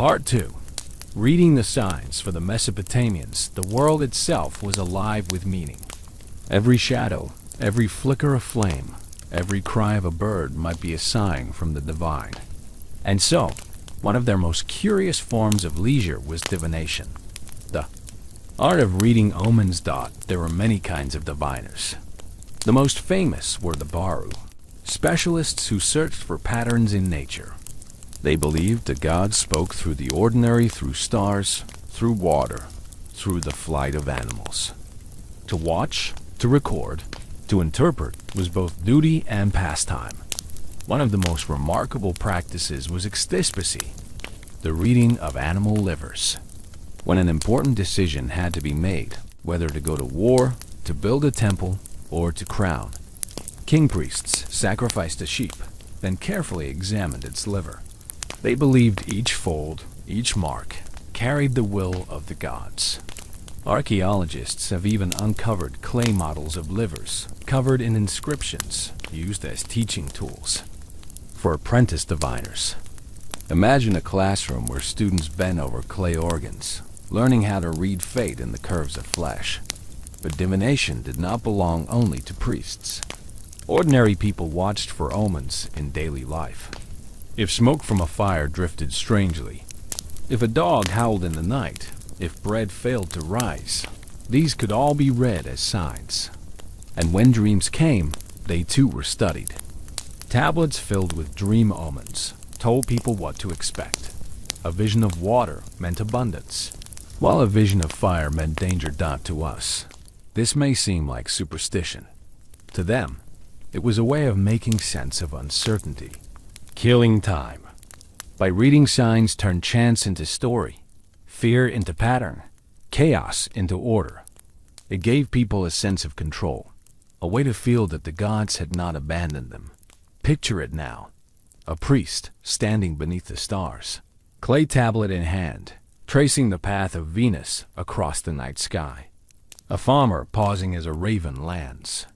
Part 2. Reading the signs. For the Mesopotamians, the world itself was alive with meaning. Every shadow, every flicker of flame, every cry of a bird might be a sign from the divine. And so, one of their most curious forms of leisure was divination. The art of reading omens. There were many kinds of diviners. The most famous were the Baru, specialists who searched for patterns in nature. They believed that God spoke through the ordinary, through stars, through water, through the flight of animals. To watch, to record, to interpret was both duty and pastime. One of the most remarkable practices was ecdyspasy, the reading of animal livers. When an important decision had to be made, whether to go to war, to build a temple, or to crown, king priests sacrificed a sheep, then carefully examined its liver. They believed each fold, each mark, carried the will of the gods. Archaeologists have even uncovered clay models of livers, covered in inscriptions, used as teaching tools. For apprentice diviners, imagine a classroom where students bend over clay organs, learning how to read fate in the curves of flesh. But divination did not belong only to priests. Ordinary people watched for omens in daily life. If smoke from a fire drifted strangely, if a dog howled in the night, if bread failed to rise, these could all be read as signs. And when dreams came, they too were studied. Tablets filled with dream omens told people what to expect. A vision of water meant abundance, while a vision of fire meant danger. To us, this may seem like superstition. To them, it was a way of making sense of uncertainty. Killing time. By reading signs turned chance into story, fear into pattern, chaos into order. It gave people a sense of control, a way to feel that the gods had not abandoned them. Picture it now. A priest standing beneath the stars, clay tablet in hand, tracing the path of Venus across the night sky. A farmer pausing as a raven lands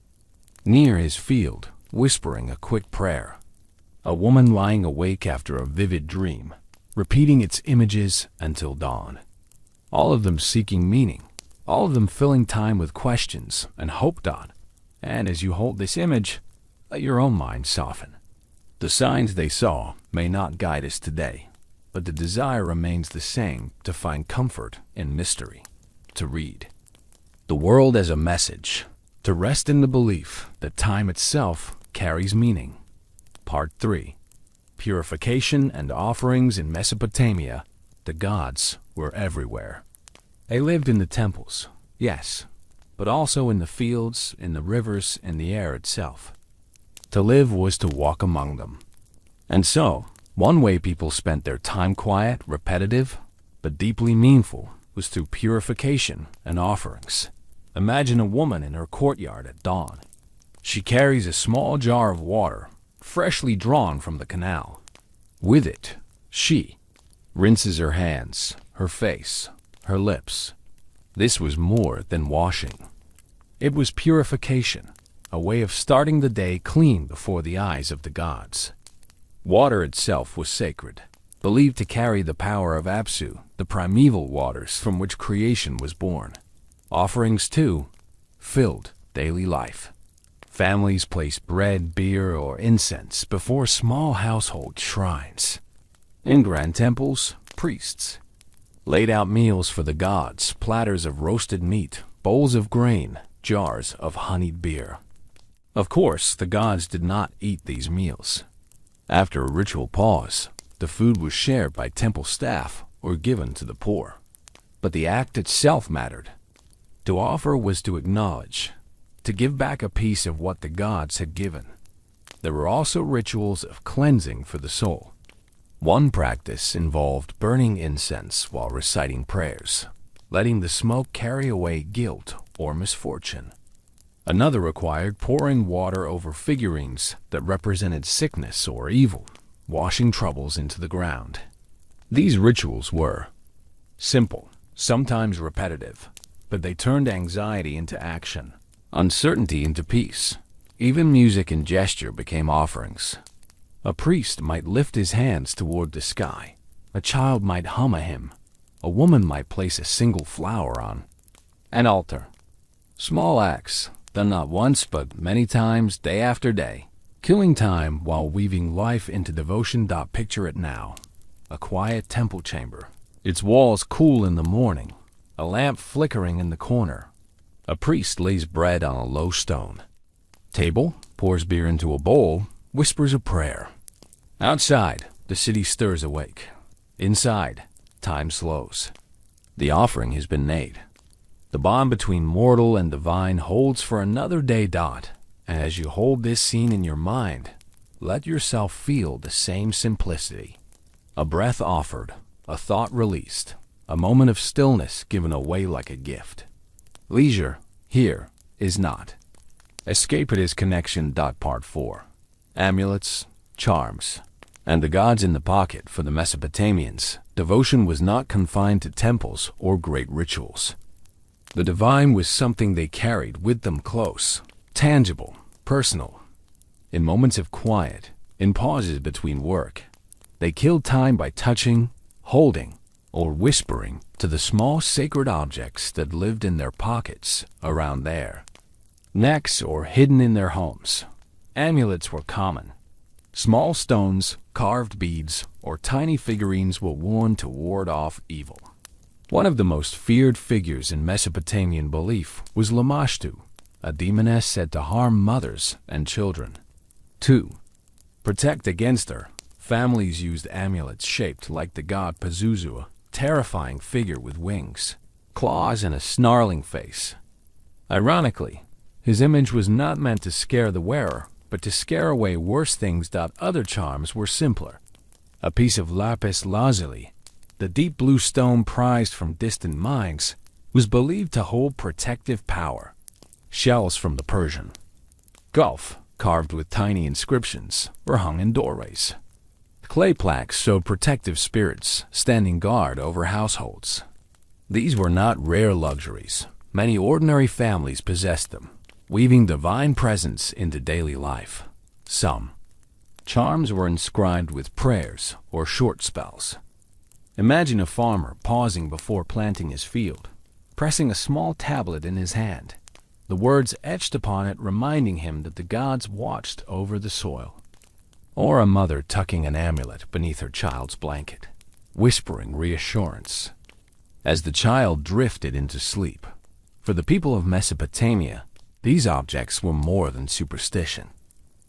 near his field, whispering a quick prayer. A woman lying awake after a vivid dream, repeating its images until dawn. All of them seeking meaning, all of them filling time with questions and hope. And as you hold this image, let your own mind soften. The signs they saw may not guide us today, but the desire remains the same: to find comfort in mystery, to read the world as a message, to rest in the belief that time itself carries meaning. Part 3. Purification and offerings. In Mesopotamia, the gods were everywhere. They lived in the temples, yes, but also in the fields, in the rivers, in the air itself. To live was to walk among them. And so, one way people spent their time, quiet, repetitive, but deeply meaningful, was through purification and offerings. Imagine a woman in her courtyard at dawn. She carries a small jar of water, freshly drawn from the canal. With it, she rinses her hands, her face, her lips. This was more than washing. It was purification, a way of starting the day clean before the eyes of the gods. Water itself was sacred, believed to carry the power of Apsu, the primeval waters from which creation was born. Offerings, too, filled daily life. Families placed bread, beer, or incense before small household shrines. In grand temples, priests laid out meals for the gods: platters of roasted meat, bowls of grain, jars of honeyed beer. Of course, the gods did not eat these meals. After a ritual pause, the food was shared by temple staff or given to the poor. But the act itself mattered. To offer was to acknowledge, to give back a piece of what the gods had given. There were also rituals of cleansing for the soul. One practice involved burning incense while reciting prayers, letting the smoke carry away guilt or misfortune. Another required pouring water over figurines that represented sickness or evil, washing troubles into the ground. These rituals were simple, sometimes repetitive, but they turned anxiety into action, uncertainty into peace. Even music and gesture became offerings. A priest might lift his hands toward the sky, A child might hum a hymn. A woman might place a single flower on an altar. Small acts, done not once but many times, day after day, killing time while weaving life into devotion. Picture it now. A quiet temple chamber. Its walls cool in the morning. A lamp flickering in the corner. A priest lays bread on a low stone table, pours beer into a bowl, whispers a prayer. Outside, the city stirs awake. Inside, time slows. The offering has been made. The bond between mortal and divine holds for another day. And as you hold this scene in your mind, let yourself feel the same simplicity. A breath offered, a thought released, a moment of stillness given away like a gift. Leisure, here, is not. Escape it is connection. Part 4. Amulets, charms, and the gods in the pocket. For the Mesopotamians, devotion was not confined to temples or great rituals. The divine was something they carried with them, close, tangible, personal. In moments of quiet, in pauses between work, they killed time by touching, holding, or whispering to the small sacred objects that lived in their pockets, around their necks, or hidden in their homes. Amulets were common. Small stones, carved beads, or tiny figurines were worn to ward off evil. One of the most feared figures in Mesopotamian belief was Lamashtu, a demoness said to harm mothers and children. To protect against her, families used amulets shaped like the god Pazuzu, a terrifying figure with wings, claws, and a snarling face. Ironically, his image was not meant to scare the wearer, but to scare away worse things. Other charms were simpler. A piece of lapis lazuli, the deep blue stone prized from distant mines, was believed to hold protective power. Shells from the Persian Gulf, carved with tiny inscriptions, were hung in doorways. Clay plaques showed protective spirits standing guard over households. These were not rare luxuries. Many ordinary families possessed them, weaving divine presence into daily life. Some charms were inscribed with prayers or short spells. Imagine a farmer pausing before planting his field, pressing a small tablet in his hand, the words etched upon it reminding him that the gods watched over the soil. Or a mother tucking an amulet beneath her child's blanket, whispering reassurance as the child drifted into sleep. For the people of Mesopotamia, these objects were more than superstition.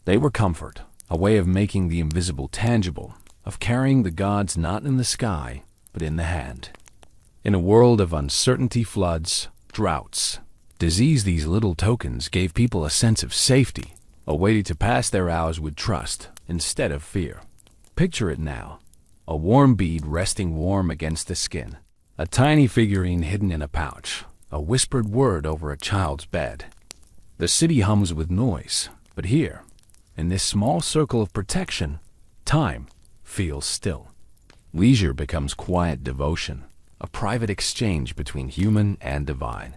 They were comfort, a way of making the invisible tangible, of carrying the gods not in the sky, but in the hand. In a world of uncertainty, floods, droughts, disease, these little tokens gave people a sense of safety, a way to pass their hours with trust instead of fear. Picture it now. A warm bead resting warm against the skin, a tiny figurine hidden in a pouch, a whispered word over a child's bed. The city hums with noise, but here, in this small circle of protection, time feels still. Leisure becomes quiet devotion, a private exchange between human and divine.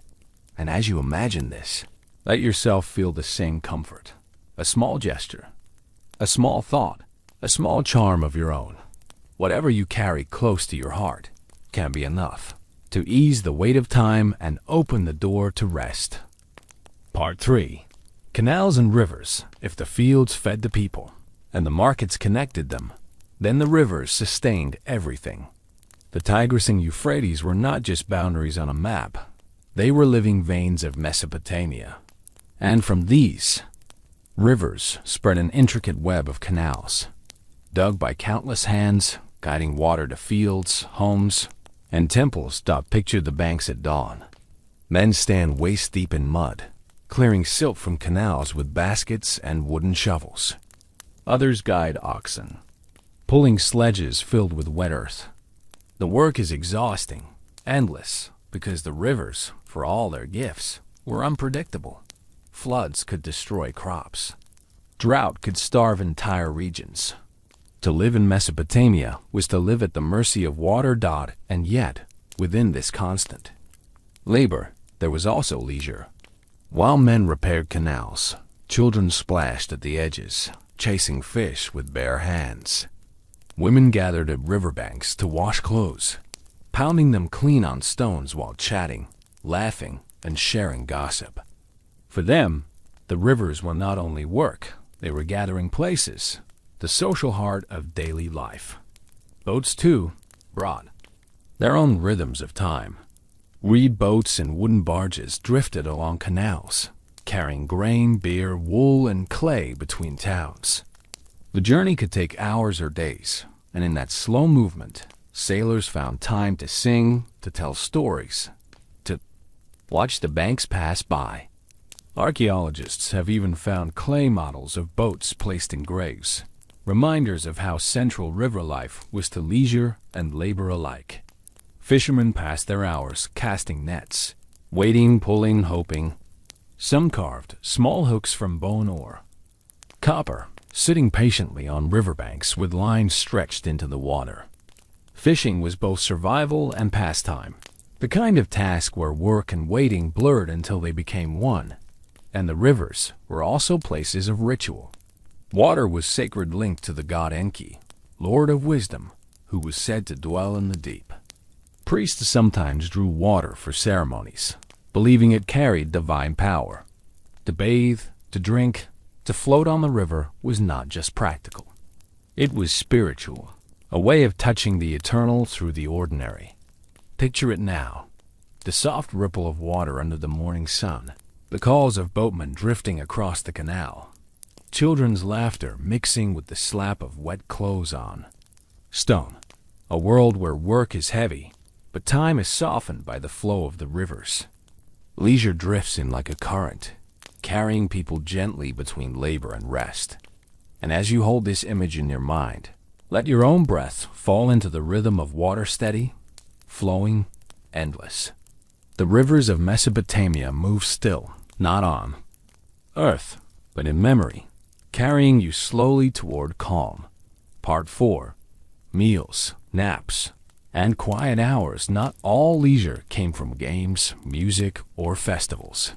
And as you imagine this, let yourself feel the same comfort. A small gesture, a small thought, a small charm of your own. Whatever you carry close to your heart can be enough to ease the weight of time and open the door to rest. Part 3. Canals and rivers. If the fields fed the people, and the markets connected them, then the rivers sustained everything. The Tigris and Euphrates were not just boundaries on a map. They were living veins of Mesopotamia. And from these rivers spread an intricate web of canals, dug by countless hands, guiding water to fields, homes, and temples. Picture the banks at dawn. Men stand waist-deep in mud, clearing silt from canals with baskets and wooden shovels. Others guide oxen, pulling sledges filled with wet earth. The work is exhausting, endless, because the rivers, for all their gifts, were unpredictable. Floods could destroy crops. Drought could starve entire regions. To live in Mesopotamia was to live at the mercy of water. And yet, within this constant labor, there was also leisure. While men repaired canals, children splashed at the edges, chasing fish with bare hands. Women gathered at riverbanks to wash clothes, pounding them clean on stones while chatting, laughing, and sharing gossip. For them, the rivers were not only work, they were gathering places, the social heart of daily life. Boats, too, brought their own rhythms of time. Reed boats and wooden barges drifted along canals, carrying grain, beer, wool, and clay between towns. The journey could take hours or days, and in that slow movement, sailors found time to sing, to tell stories, to watch the banks pass by. Archaeologists have even found clay models of boats placed in graves, reminders of how central river life was to leisure and labor alike. Fishermen passed their hours casting nets, waiting, pulling, hoping. Some carved small hooks from bone ore. Copper, sitting patiently on riverbanks with lines stretched into the water. Fishing was both survival and pastime, the kind of task where work and waiting blurred until they became one. And the rivers were also places of ritual. Water was sacred linked to the god Enki, lord of wisdom, who was said to dwell in the deep. Priests sometimes drew water for ceremonies, believing it carried divine power. To bathe, to drink, to float on the river was not just practical. It was spiritual, a way of touching the eternal through the ordinary. Picture it now, the soft ripple of water under the morning sun, the calls of boatmen drifting across the canal, children's laughter mixing with the slap of wet clothes on. Stone, a world where work is heavy, but time is softened by the flow of the rivers. Leisure drifts in like a current, carrying people gently between labor and rest. And as you hold this image in your mind, let your own breath fall into the rhythm of water steady, flowing, endless. The rivers of Mesopotamia move still, not on earth, but in memory, carrying you slowly toward calm. Part 4. Meals, naps, and quiet hours. Not all leisure came from games, music, or festivals.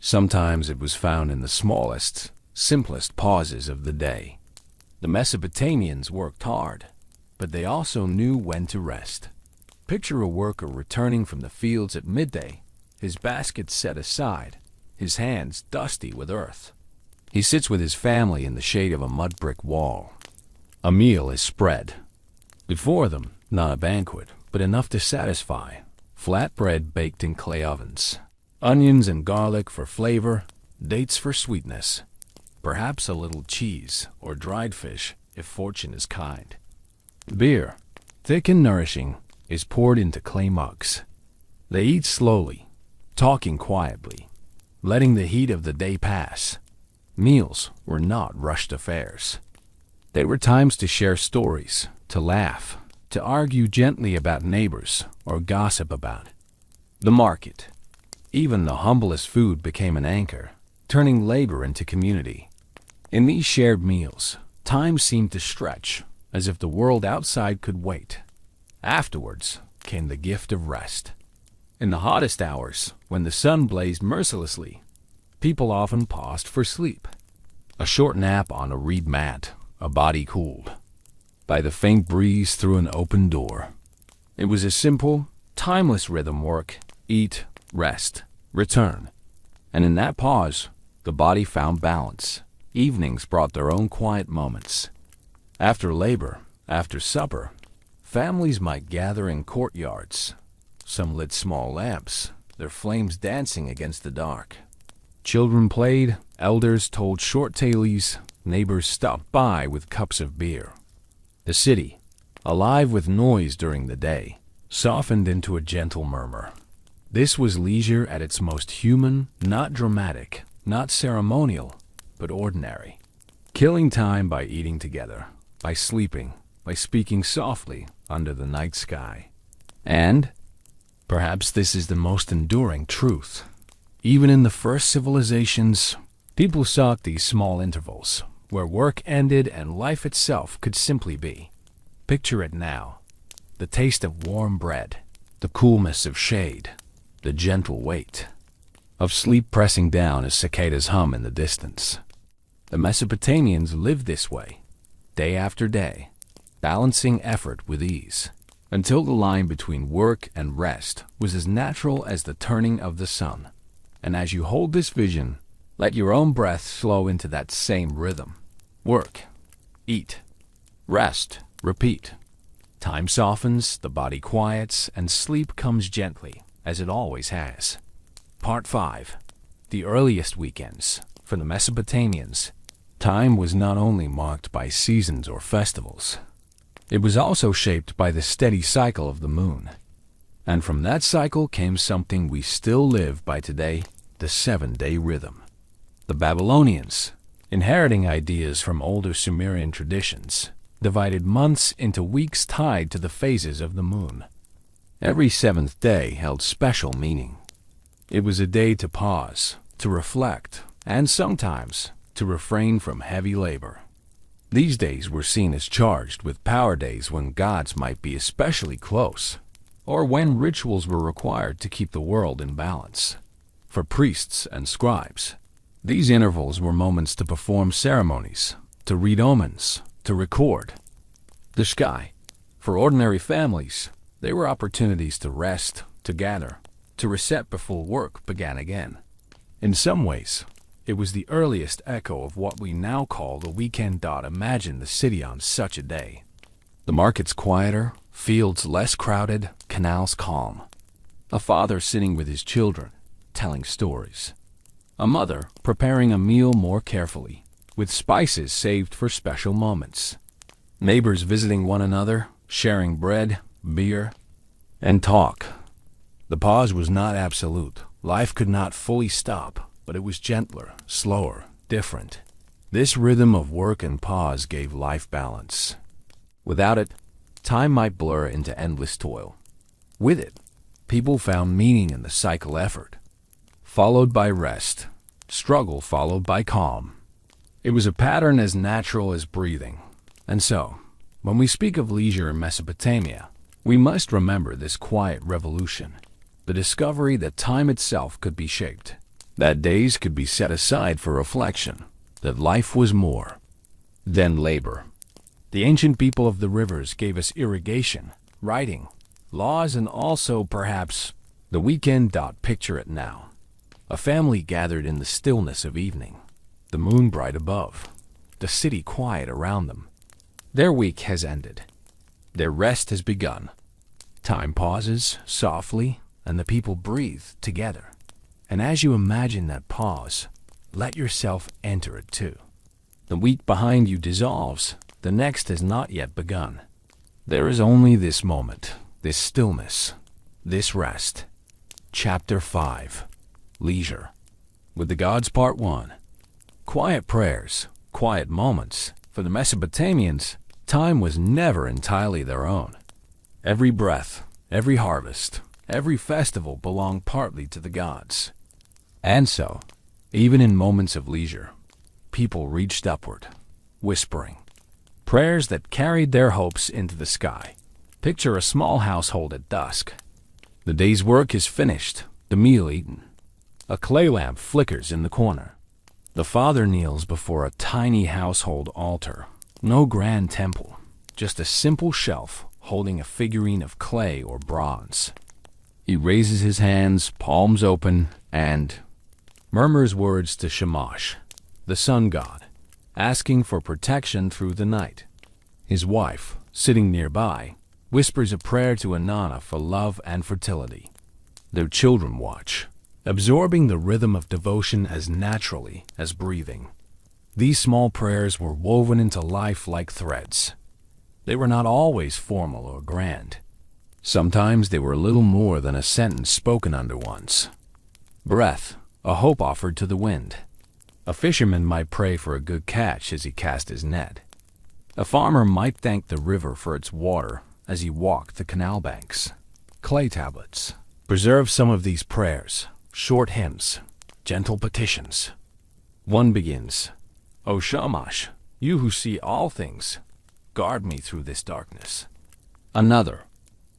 Sometimes it was found in the smallest, simplest pauses of the day. The Mesopotamians worked hard, but they also knew when to rest. Picture a worker returning from the fields at midday, his basket set aside, his hands dusty with earth. He sits with his family in the shade of a mud brick wall. A meal is spread. Before them, not a banquet, but enough to satisfy. Flat bread baked in clay ovens, onions and garlic for flavor, dates for sweetness, perhaps a little cheese or dried fish if fortune is kind. Beer, thick and nourishing, is poured into clay mugs. They eat slowly, talking quietly, letting the heat of the day pass. Meals were not rushed affairs. They were times to share stories, to laugh, to argue gently about neighbors or gossip about the market. Even the humblest food became an anchor, turning labor into community. In these shared meals, time seemed to stretch, as if the world outside could wait. Afterwards came the gift of rest. In the hottest hours, when the sun blazed mercilessly, people often paused for sleep. A short nap on a reed mat, a body cooled by the faint breeze through an open door. It was a simple, timeless rhythm: work, eat, rest, return. And in that pause, the body found balance. Evenings brought their own quiet moments. After labor, after supper, families might gather in courtyards. Some lit small lamps, their flames dancing against the dark. Children played, elders told short tales, neighbors stopped by with cups of beer. The city, alive with noise during the day, softened into a gentle murmur. This was leisure at its most human, not dramatic, not ceremonial, but ordinary. Killing time by eating together, by sleeping, by speaking softly under the night sky. And perhaps this is the most enduring truth. Even in the first civilizations, people sought these small intervals, where work ended and life itself could simply be. Picture it now. The taste of warm bread, the coolness of shade, the gentle weight of sleep pressing down as cicadas hum in the distance. The Mesopotamians lived this way, day after day, balancing effort with ease, until the line between work and rest was as natural as the turning of the sun. And as you hold this vision, let your own breath flow into that same rhythm. Work, eat, rest, repeat. Time softens, the body quiets, and sleep comes gently, as it always has. Part 5. The earliest weekends. For the Mesopotamians, time was not only marked by seasons or festivals. It was also shaped by the steady cycle of the moon. And from that cycle came something we still live by today, the 7-day rhythm. The Babylonians, inheriting ideas from older Sumerian traditions, divided months into weeks tied to the phases of the moon. Every 7th day held special meaning. It was a day to pause, to reflect, and sometimes to refrain from heavy labor. These days were seen as charged with power days when gods might be especially close, or when rituals were required to keep the world in balance. For priests and scribes, these intervals were moments to perform ceremonies, to read omens, to record the sky. For ordinary families, they were opportunities to rest, to gather, to reset before work began again. In some ways, it was the earliest echo of what we now call the weekend. Imagine the city on such a day. The markets quieter, fields less crowded, canals calm. A father sitting with his children, telling stories. A mother preparing a meal more carefully, with spices saved for special moments. Neighbors visiting one another, sharing bread, beer, and talk. The pause was not absolute. Life could not fully stop, but it was gentler, slower, different. This rhythm of work and pause gave life balance. Without it, time might blur into endless toil. With it, people found meaning in the cycle effort, followed by rest, struggle followed by calm. It was a pattern as natural as breathing. And so, when we speak of leisure in Mesopotamia, we must remember this quiet revolution, the discovery that time itself could be shaped, that days could be set aside for reflection, that life was more than labor. The ancient people of the rivers gave us irrigation, writing, laws, and also, perhaps, the weekend. Picture it now. A family gathered in the stillness of evening, the moon bright above, the city quiet around them. Their week has ended. Their rest has begun. Time pauses softly, and the people breathe together. And as you imagine that pause, let yourself enter it too. The week behind you dissolves. The next has not yet begun. There is only this moment, this stillness, this rest. Chapter 5. Leisure. With the Gods Part 1. Quiet prayers, quiet moments. For the Mesopotamians, time was never entirely their own. Every breath, every harvest, every festival belonged partly to the gods. And so, even in moments of leisure, people reached upward, whispering prayers that carried their hopes into the sky. Picture a small household at dusk. The day's work is finished, the meal eaten. A clay lamp flickers in the corner. The father kneels before a tiny household altar. No grand temple, just a simple shelf holding a figurine of clay or bronze. He raises his hands, palms open, and murmurs words to Shamash, the sun god, asking for protection through the night. His wife, sitting nearby, whispers a prayer to Inanna for love and fertility. Their children watch, absorbing the rhythm of devotion as naturally as breathing. These small prayers were woven into life like threads. They were not always formal or grand. Sometimes they were little more than a sentence spoken under one's breath, a hope offered to the wind. A fisherman might pray for a good catch as he cast his net. A farmer might thank the river for its water as he walked the canal banks. Clay tablets preserve some of these prayers, short hymns, gentle petitions. One begins, O Shamash, you who see all things, guard me through this darkness. Another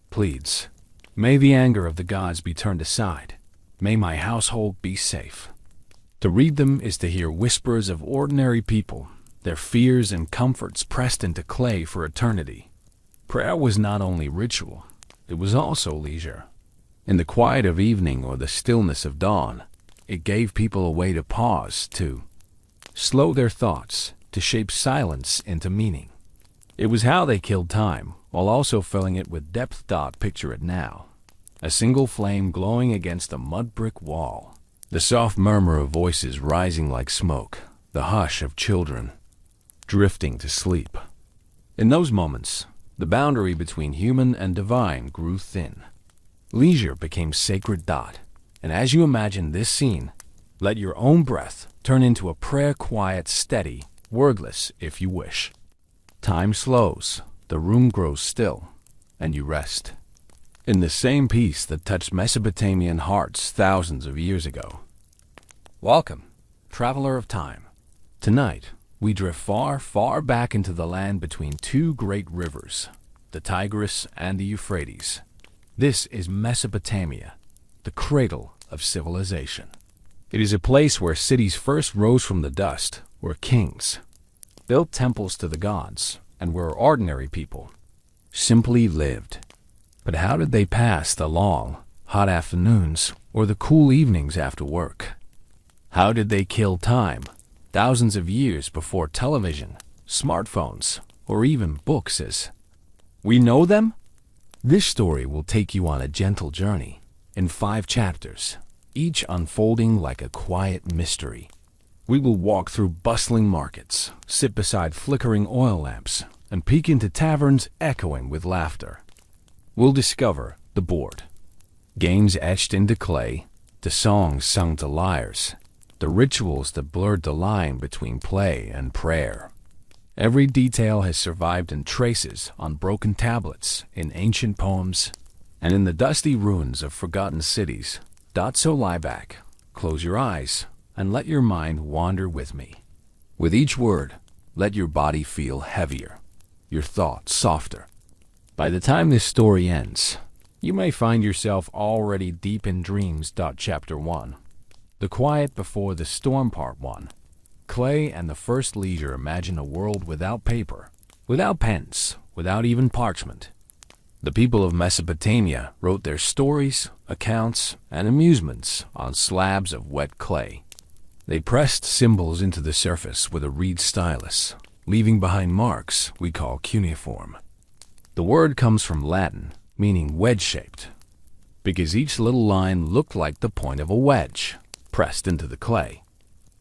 pleads, may the anger of the gods be turned aside. May my household be safe. To read them is to hear whispers of ordinary people, their fears and comforts pressed into clay for eternity. Prayer was not only ritual, it was also leisure. In the quiet of evening or the stillness of dawn, it gave people a way to pause, to slow their thoughts, to shape silence into meaning. It was how they killed time, while also filling it with depth. Picture it now. A single flame glowing against a mud brick wall. The soft murmur of voices rising like smoke. The hush of children drifting to sleep. In those moments, the boundary between human and divine grew thin. Leisure became sacred. And as you imagine this scene, let your own breath turn into a prayer, quiet, steady, wordless if you wish. Time slows, the room grows still, and you rest. In the same peace that touched Mesopotamian hearts thousands of years ago. Welcome, traveler of time. Tonight, we drift far, far back into the land between two great rivers, the Tigris and the Euphrates. This is Mesopotamia, the cradle of civilization. It is a place where cities first rose from the dust, where kings built temples to the gods, and where ordinary people simply lived. But how did they pass the long, hot afternoons or the cool evenings after work? How did they kill time thousands of years before television, smartphones, or even books as we know them? This story will take you on a gentle journey in 5 chapters, each unfolding like a quiet mystery. We will walk through bustling markets, sit beside flickering oil lamps, and peek into taverns echoing with laughter. We'll discover the board, games etched into clay, the songs sung to lyres, the rituals that blurred the line between play and prayer. Every detail has survived in traces on broken tablets, in ancient poems, and in the dusty ruins of forgotten cities. So lie back, close your eyes, and let your mind wander with me. With each word, let your body feel heavier, your thoughts softer. By the time this story ends, you may find yourself already deep in dreams. Chapter 1. The Quiet Before the Storm, Part 1. Clay and the First Leisure imagine a world without paper, without pens, without even parchment. The people of Mesopotamia wrote their stories, accounts, and amusements on slabs of wet clay. They pressed symbols into the surface with a reed stylus, leaving behind marks we call cuneiform. The word comes from Latin, meaning wedge-shaped, because each little line looked like the point of a wedge, pressed into the clay.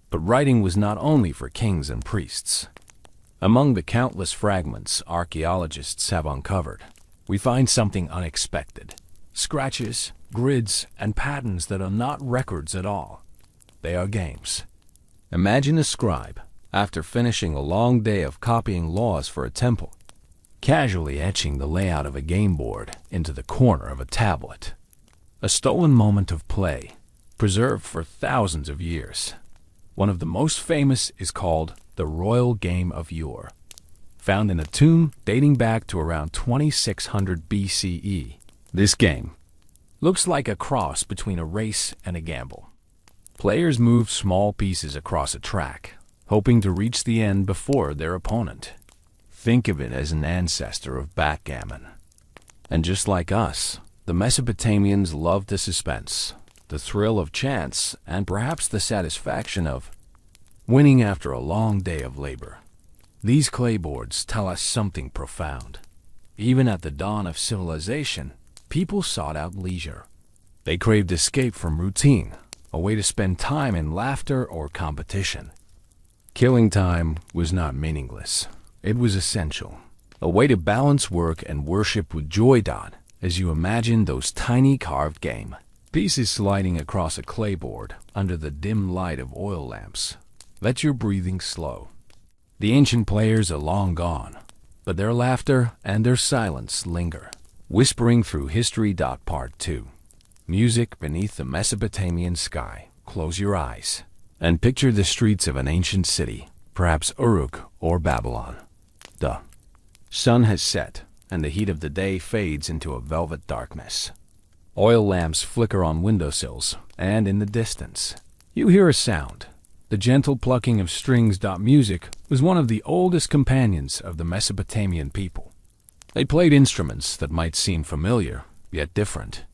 But writing was not only for kings and priests. Among the countless fragments archaeologists have uncovered, we find something unexpected. Scratches, grids, and patterns that are not records at all. They are games. Imagine a scribe, after finishing a long day of copying laws for a temple, casually etching the layout of a game board into the corner of a tablet. A stolen moment of play, preserved for thousands of years. One of the most famous is called the Royal Game of Yore, found in a tomb dating back to around 2600 BCE. This game looks like a cross between a race and a gamble. Players move small pieces across a track, hoping to reach the end before their opponent. Think of it as an ancestor of backgammon. And just like us, the Mesopotamians loved the suspense, the thrill of chance, and perhaps the satisfaction of winning after a long day of labor. These clay boards tell us something profound. Even at the dawn of civilization, people sought out leisure. They craved escape from routine, a way to spend time in laughter or competition. Killing time was not meaningless. It was essential. A way to balance work and worship with joy. As you imagine those tiny carved game pieces sliding across a clay board under the dim light of oil lamps, let your breathing slow. The ancient players are long gone, but their laughter and their silence linger, whispering through history. Part 2. Music beneath the Mesopotamian sky. Close your eyes and picture the streets of an ancient city, perhaps Uruk or Babylon. The sun has set, and the heat of the day fades into a velvet darkness. Oil lamps flicker on windowsills, and in the distance, you hear a sound. The gentle plucking of strings. Music was one of the oldest companions of the Mesopotamian people. They played instruments that might seem familiar, yet different.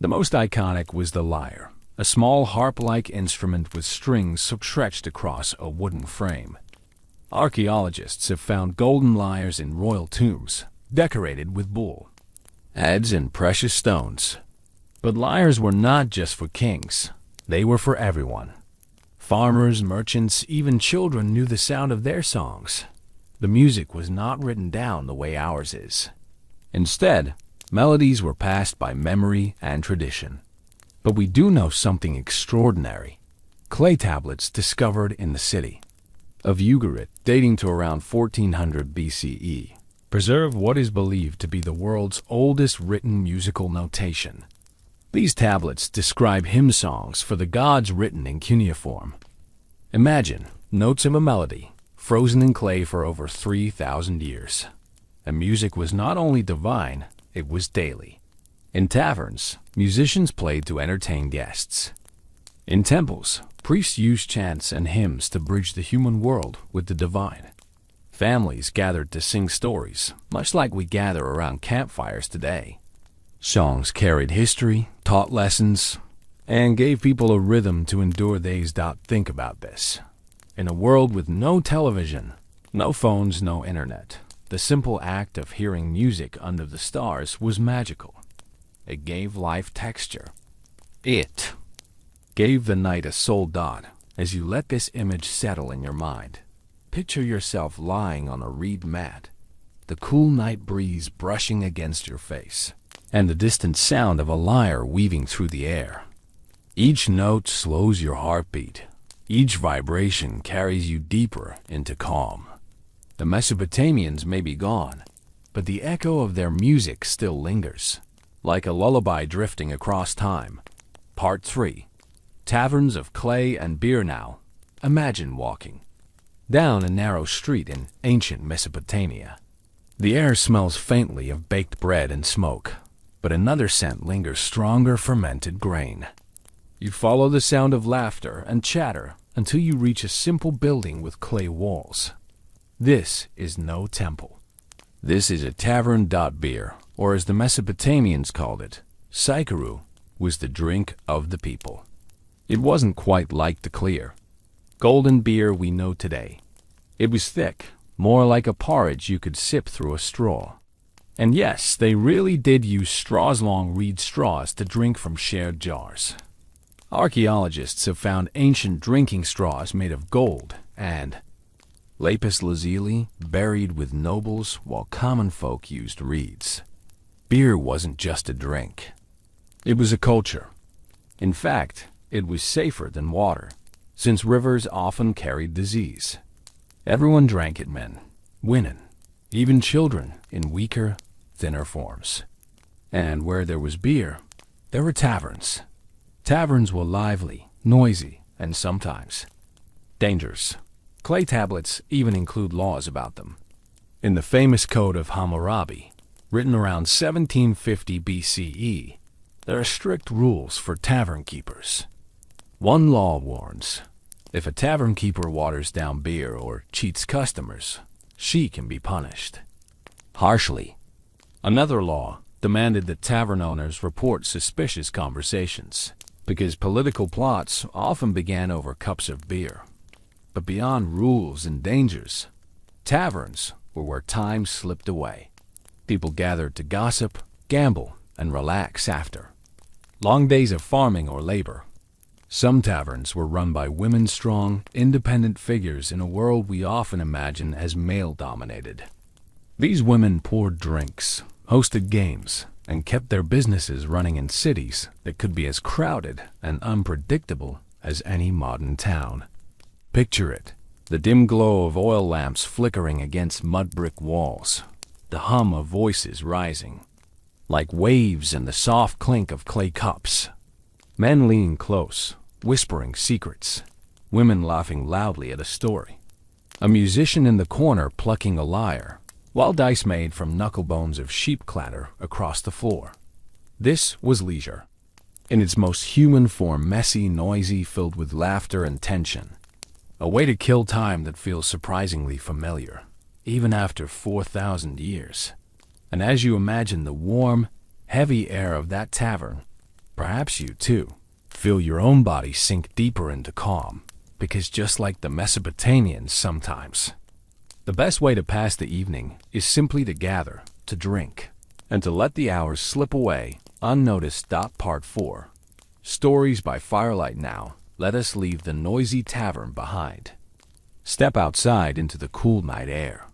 The most iconic was the lyre, a small harp-like instrument with strings stretched across a wooden frame. Archaeologists have found golden lyres in royal tombs, decorated with bull heads and precious stones. But lyres were not just for kings, they were for everyone. Farmers, merchants, even children knew the sound of their songs. The music was not written down the way ours is. Instead, melodies were passed by memory and tradition. But we do know something extraordinary. Clay tablets discovered in the city of Ugarit, dating to around 1400 BCE, preserve what is believed to be the world's oldest written musical notation. These tablets describe hymn songs for the gods written in cuneiform. Imagine notes of a melody, frozen in clay for over 3,000 years. And music was not only divine, it was daily. In taverns, musicians played to entertain guests. In temples, priests used chants and hymns to bridge the human world with the divine. Families gathered to sing stories, much like we gather around campfires today. Songs carried history, taught lessons, and gave people a rhythm to endure days. Think about this. In a world with no television, no phones, no internet, the simple act of hearing music under the stars was magical. It gave life texture. It gave the night a soul. As you let this image settle in your mind, picture yourself lying on a reed mat, the cool night breeze brushing against your face, and the distant sound of a lyre weaving through the air. Each note slows your heartbeat. Each vibration carries you deeper into calm. The Mesopotamians may be gone, but the echo of their music still lingers, like a lullaby drifting across time. Part 3. Taverns of clay and beer. Now, imagine walking down a narrow street in ancient Mesopotamia. The air smells faintly of baked bread and smoke, but another scent lingers, stronger fermented grain. You follow the sound of laughter and chatter until you reach a simple building with clay walls. This is no temple. This is a tavern. Beer, or as the Mesopotamians called it, saikaru, was the drink of the people. It wasn't quite like the clear, golden beer we know today. It was thick, more like a porridge you could sip through a straw. And yes, they really did use straws, long reed straws, to drink from shared jars. Archaeologists have found ancient drinking straws made of gold and lapis lazuli, buried with nobles, while common folk used reeds. Beer wasn't just a drink. It was a culture. In fact, it was safer than water, since rivers often carried disease. Everyone drank it, men, women, even children, in weaker, thinner forms. And where there was beer, there were taverns. Taverns were lively, noisy, and sometimes dangerous. Clay tablets even include laws about them. In the famous Code of Hammurabi, written around 1750 BCE, there are strict rules for tavern keepers. One law warns, if a tavern keeper waters down beer or cheats customers, she can be punished harshly. Another law demanded that tavern owners report suspicious conversations, because political plots often began over cups of beer. But beyond rules and dangers, taverns were where time slipped away. People gathered to gossip, gamble, and relax after long days of farming or labor. Some taverns were run by women-strong, independent figures in a world we often imagine as male-dominated. These women poured drinks, hosted games, and kept their businesses running in cities that could be as crowded and unpredictable as any modern town. Picture it, the dim glow of oil lamps flickering against mud brick walls, the hum of voices rising, like waves and the soft clink of clay cups. Men leaning close, whispering secrets, women laughing loudly at a story, a musician in the corner plucking a lyre, while dice made from knuckle bones of sheep clatter across the floor. This was leisure, in its most human form, messy, noisy, filled with laughter and tension. A way to kill time that feels surprisingly familiar, even after 4,000 years. And as you imagine the warm, heavy air of that tavern, perhaps you, too, feel your own body sink deeper into calm, because just like the Mesopotamians sometimes, the best way to pass the evening is simply to gather, to drink, and to let the hours slip away unnoticed. Part 4. Stories by firelight. Now, let us leave the noisy tavern behind. Step outside into the cool night air.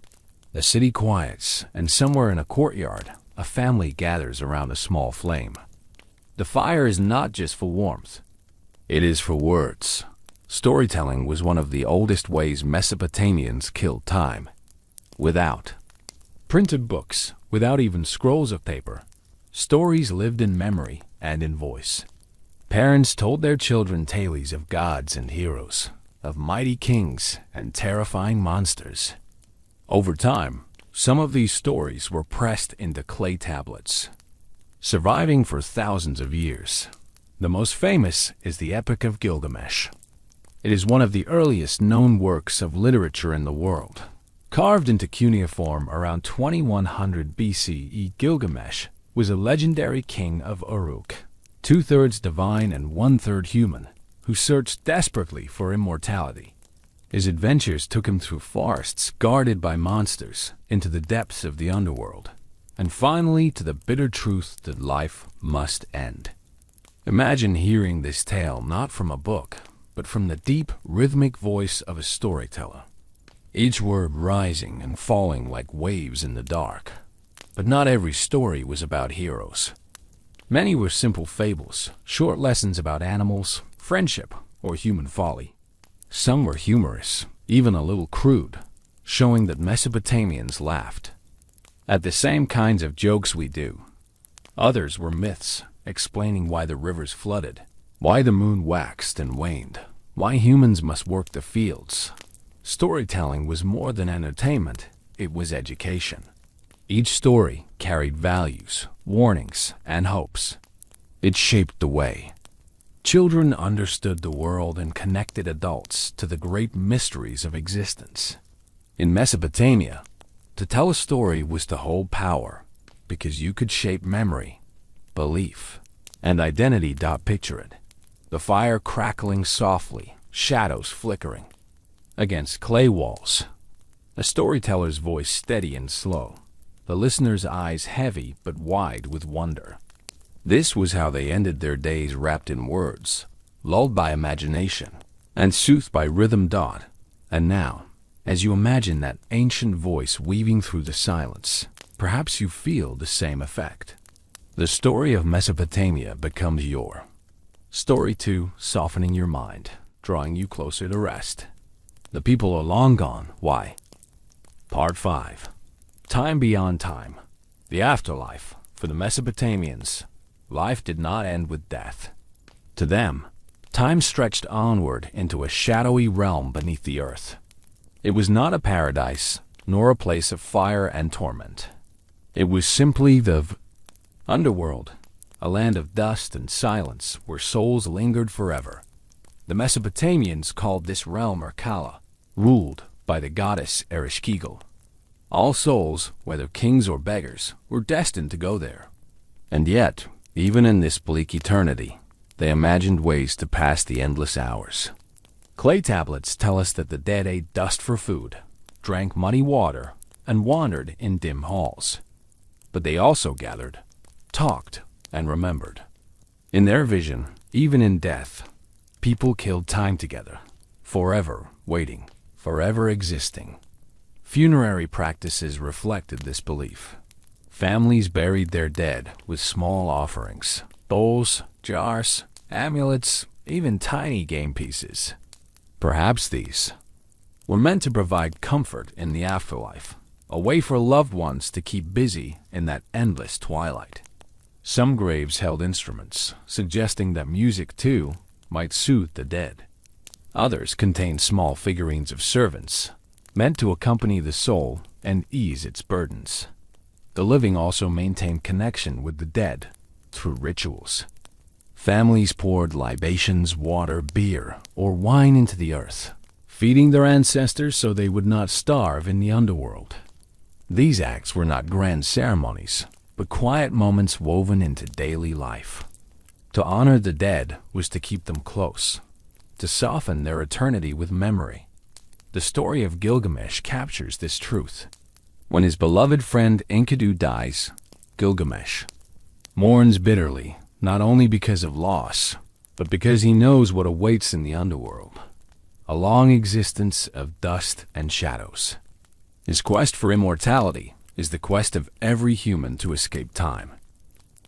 The city quiets, and somewhere in a courtyard, a family gathers around a small flame. The fire is not just for warmth. It is for words. Storytelling was one of the oldest ways Mesopotamians killed time. Without printed books, without even scrolls of paper, stories lived in memory and in voice. Parents told their children tales of gods and heroes, of mighty kings and terrifying monsters. Over time, some of these stories were pressed into clay tablets, surviving for thousands of years. The most famous is the Epic of Gilgamesh. It is one of the earliest known works of literature in the world. Carved into cuneiform around 2100 BCE, Gilgamesh was a legendary king of Uruk, 2/3 divine and 1/3 human, who searched desperately for immortality. His adventures took him through forests guarded by monsters, into the depths of the underworld, and finally to the bitter truth that life must end. Imagine hearing this tale not from a book, but from the deep, rhythmic voice of a storyteller, each word rising and falling like waves in the dark. But not every story was about heroes. Many were simple fables, short lessons about animals, friendship, or human folly. Some were humorous, even a little crude, showing that Mesopotamians laughed at the same kinds of jokes we do. Others were myths, explaining why the rivers flooded, why the moon waxed and waned, why humans must work the fields. Storytelling was more than entertainment, it was education. Each story carried values, warnings, and hopes. It shaped the way children understood the world and connected adults to the great mysteries of existence. In Mesopotamia, to tell a story was to hold power, because you could shape memory, belief, and identity. Picture it. The fire crackling softly, shadows flickering against clay walls. A storyteller's voice steady and slow, the listener's eyes heavy but wide with wonder. This was how they ended their days, wrapped in words, lulled by imagination, and soothed by rhythm. And now, as you imagine that ancient voice weaving through the silence, perhaps you feel the same effect. The story of Mesopotamia becomes your story too, softening your mind, drawing you closer to rest. The people are long gone. Why? Part 5. Time beyond time. The afterlife. For the Mesopotamians, life did not end with death. To them, time stretched onward into a shadowy realm beneath the earth. It was not a paradise, nor a place of fire and torment. It was simply the underworld, a land of dust and silence where souls lingered forever. The Mesopotamians called this realm Kala, ruled by the goddess Ereshkigal. All souls, whether kings or beggars, were destined to go there. And yet, even in this bleak eternity, they imagined ways to pass the endless hours. Clay tablets tell us that the dead ate dust for food, drank muddy water, and wandered in dim halls. But they also gathered, talked, and remembered. In their vision, even in death, people killed time together, forever waiting, forever existing. Funerary practices reflected this belief. Families buried their dead with small offerings, bowls, jars, amulets, even tiny game pieces. Perhaps these were meant to provide comfort in the afterlife, a way for loved ones to keep busy in that endless twilight. Some graves held instruments, suggesting that music, too, might soothe the dead. Others contained small figurines of servants, meant to accompany the soul and ease its burdens. The living also maintained connection with the dead through rituals. Families poured libations, water, beer, or wine into the earth, feeding their ancestors so they would not starve in the underworld. These acts were not grand ceremonies, but quiet moments woven into daily life. To honor the dead was to keep them close, to soften their eternity with memory. The story of Gilgamesh captures this truth. When his beloved friend Enkidu dies, Gilgamesh mourns bitterly, not only because of loss, but because he knows what awaits in the underworld. A long existence of dust and shadows. His quest for immortality is the quest of every human to escape time.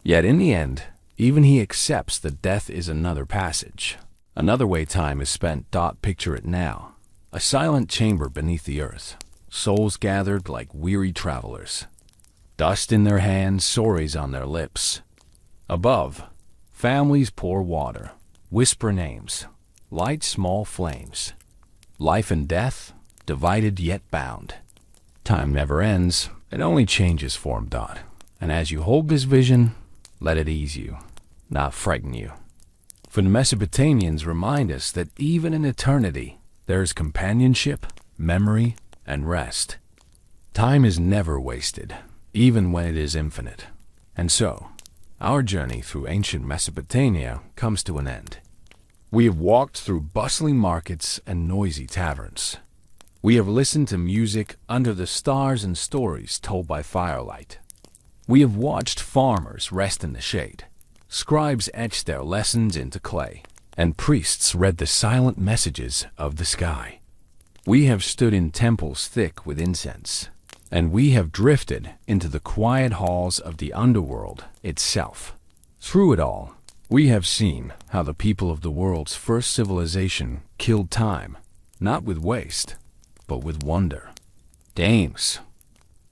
Yet in the end, even he accepts that death is another passage, another way time is spent. Picture it now. A silent chamber beneath the earth, souls gathered like weary travelers. Dust in their hands, stories on their lips. Above, families pour water, whisper names, light small flames. Life and death, divided yet bound. Time never ends, it only changes form. And as you hold this vision, let it ease you, not frighten you. For the Mesopotamians remind us that even in eternity, there is companionship, memory, and rest. Time is never wasted, even when it is infinite. And so, our journey through ancient Mesopotamia comes to an end. We have walked through bustling markets and noisy taverns. We have listened to music under the stars and stories told by firelight. We have watched farmers rest in the shade. Scribes etched their lessons into clay, and priests read the silent messages of the sky. We have stood in temples thick with incense, and we have drifted into the quiet halls of the underworld itself. Through it all, we have seen how the people of the world's first civilization killed time, not with waste, but with wonder. Games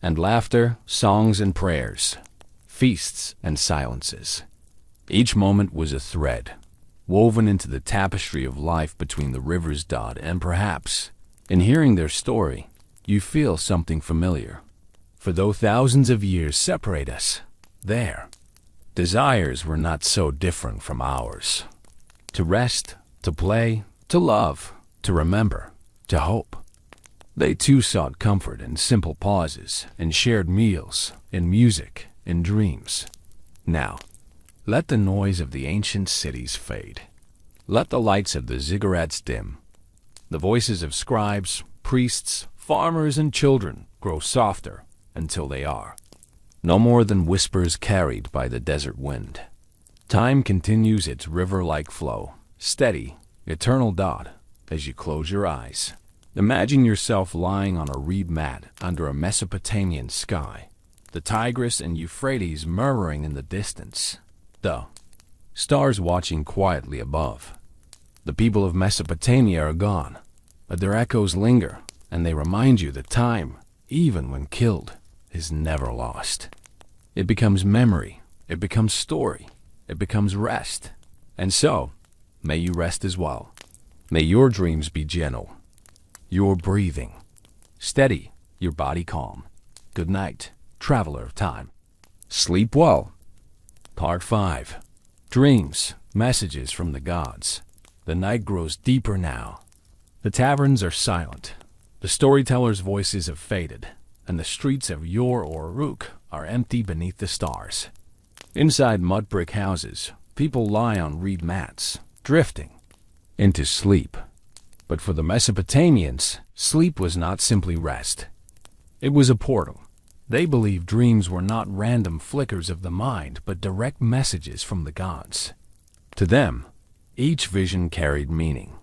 and laughter, songs and prayers, feasts and silences. Each moment was a thread, woven into the tapestry of life between the rivers. And perhaps, in hearing their story, you feel something familiar. For though thousands of years separate us, their desires were not so different from ours. To rest, to play, to love, to remember, to hope. They too sought comfort in simple pauses, in shared meals, in music, in dreams. Now, let the noise of the ancient cities fade. Let the lights of the ziggurats dim. The voices of scribes, priests, farmers, and children grow softer until they are no more than whispers carried by the desert wind. Time continues its river-like flow, steady, eternal. As you close your eyes, imagine yourself lying on a reed mat under a Mesopotamian sky, the Tigris and Euphrates murmuring in the distance, the stars watching quietly above. The people of Mesopotamia are gone, but their echoes linger, and they remind you that time, even when killed, is never lost. It becomes memory, it becomes story, it becomes rest. And so, may you rest as well. May your dreams be gentle, your breathing steady, your body calm. Good night, traveler of time. Sleep well. Part 5. Dreams, messages from the gods. The night grows deeper now. The taverns are silent. The storytellers' voices have faded, and the streets of Ur or Uruk are empty beneath the stars. Inside mud brick houses, people lie on reed mats, drifting into sleep. But for the Mesopotamians, sleep was not simply rest. It was a portal. They believed dreams were not random flickers of the mind, but direct messages from the gods. To them, each vision carried meaning.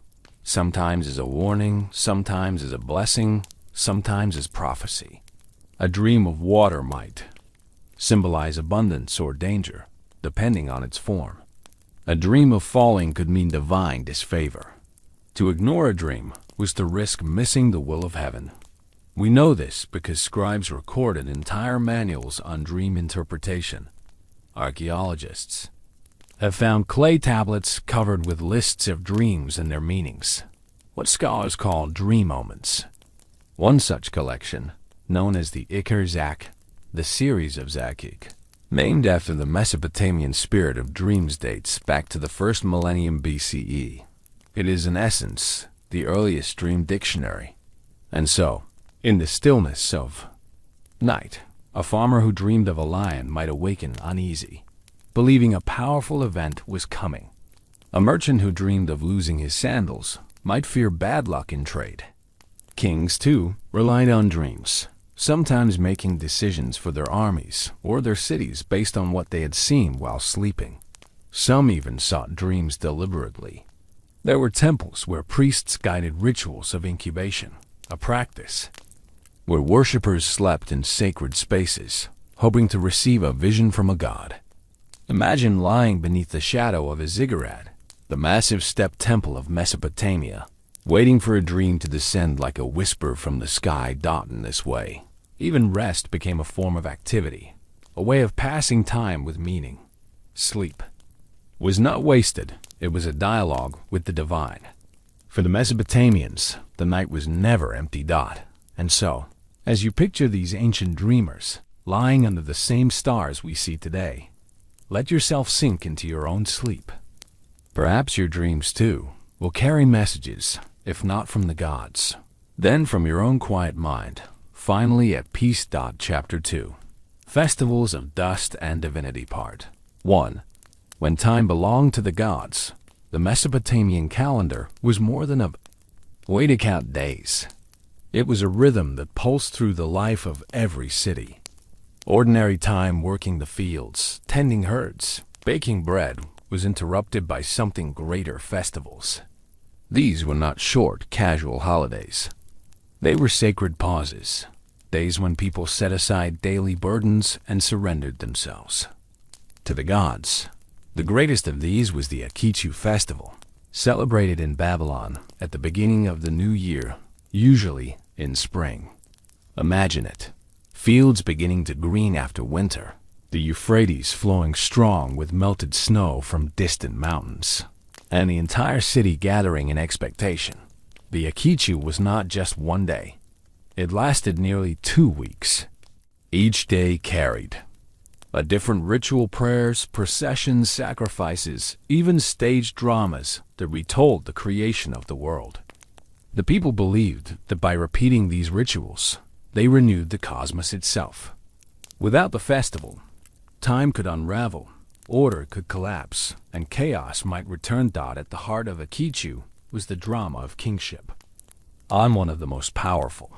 Sometimes as a warning, sometimes as a blessing, sometimes as prophecy. A dream of water might symbolize abundance or danger, depending on its form. A dream of falling could mean divine disfavor. To ignore a dream was to risk missing the will of heaven. We know this because scribes recorded entire manuals on dream interpretation. Archaeologists have found clay tablets covered with lists of dreams and their meanings, what scholars call dream omens. One such collection, known as the Ikar Zak, the series of Zakik, named after the Mesopotamian spirit of dreams, dates back to the first millennium BCE. It is in essence the earliest dream dictionary. And so, in the stillness of Night. A farmer who dreamed of a lion might awaken uneasy, believing a powerful event was coming. A merchant who dreamed of losing his sandals might fear bad luck in trade. Kings, too, relied on dreams, sometimes making decisions for their armies or their cities based on what they had seen while sleeping. Some even sought dreams deliberately. There were temples where priests guided rituals of incubation, a practice where worshippers slept in sacred spaces, hoping to receive a vision from a god. Imagine lying beneath the shadow of a ziggurat, the massive step temple of Mesopotamia, waiting for a dream to descend like a whisper from the sky. In this way, even rest became a form of activity, a way of passing time with meaning. Sleep was not wasted, it was a dialogue with the divine. For the Mesopotamians, the night was never empty. And so, as you picture these ancient dreamers lying under the same stars we see today, let yourself sink into your own sleep. Perhaps your dreams, too, will carry messages, if not from the gods, then from your own quiet mind. Finally at peace. Chapter 2. Festivals of Dust and Divinity Part 1. When time belonged to the gods, the Mesopotamian calendar was more than a way to count days. It was a rhythm that pulsed through the life of every city. Ordinary time working the fields, tending herds, baking bread was interrupted by something greater: festivals. These were not short, casual holidays. They were sacred pauses, days when people set aside daily burdens and surrendered themselves to the gods. The greatest of these was the Akitu festival, celebrated in Babylon at the beginning of the new year, usually in spring. Imagine it. Fields beginning to green after winter, the Euphrates flowing strong with melted snow from distant mountains, and the entire city gathering in expectation. The Akitu was not just one day. It lasted nearly 2 weeks. Each day carried a different ritual: prayers, processions, sacrifices, even staged dramas that retold the creation of the world. The people believed that by repeating these rituals, they renewed the cosmos itself. Without the festival, time could unravel, order could collapse, and chaos might return. At the heart of Akitu was the drama of kingship. On one of the most powerful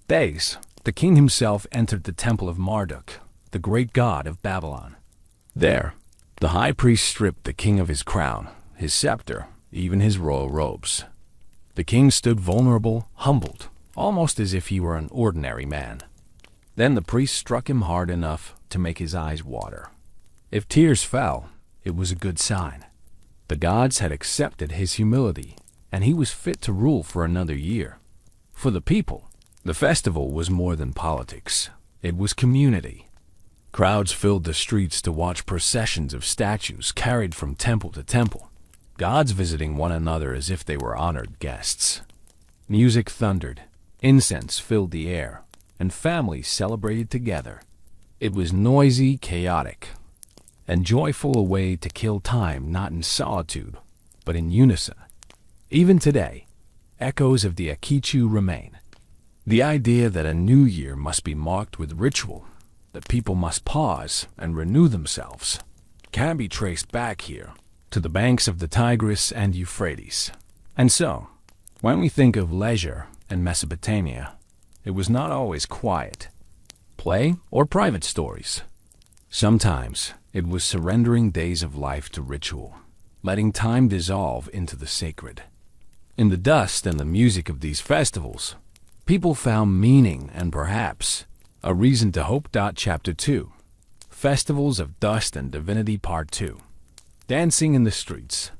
days, the king himself entered the temple of Marduk, the great god of Babylon. There, the high priest stripped the king of his crown, his scepter, even his royal robes. The king stood vulnerable, humbled, almost as if he were an ordinary man. Then the priest struck him hard enough to make his eyes water. If tears fell, it was a good sign. The gods had accepted his humility, and he was fit to rule for another year. For the people, the festival was more than politics. It was community. Crowds filled the streets to watch processions of statues carried from temple to temple, gods visiting one another as if they were honored guests. Music thundered, incense filled the air, and families celebrated together. It was noisy, chaotic, and joyful, a way to kill time not in solitude, but in unison. Even today, echoes of the Akitu remain. The idea that a new year must be marked with ritual, that people must pause and renew themselves, can be traced back here to the banks of the Tigris and Euphrates. And so, when we think of leisure in Mesopotamia, it was not always quiet, play, or private stories. Sometimes it was surrendering days of life to ritual, letting time dissolve into the sacred. In the dust and the music of these festivals, people found meaning and perhaps a reason to hope. Chapter 2. Festivals of Dust and Divinity Part 2. Dancing in the streets.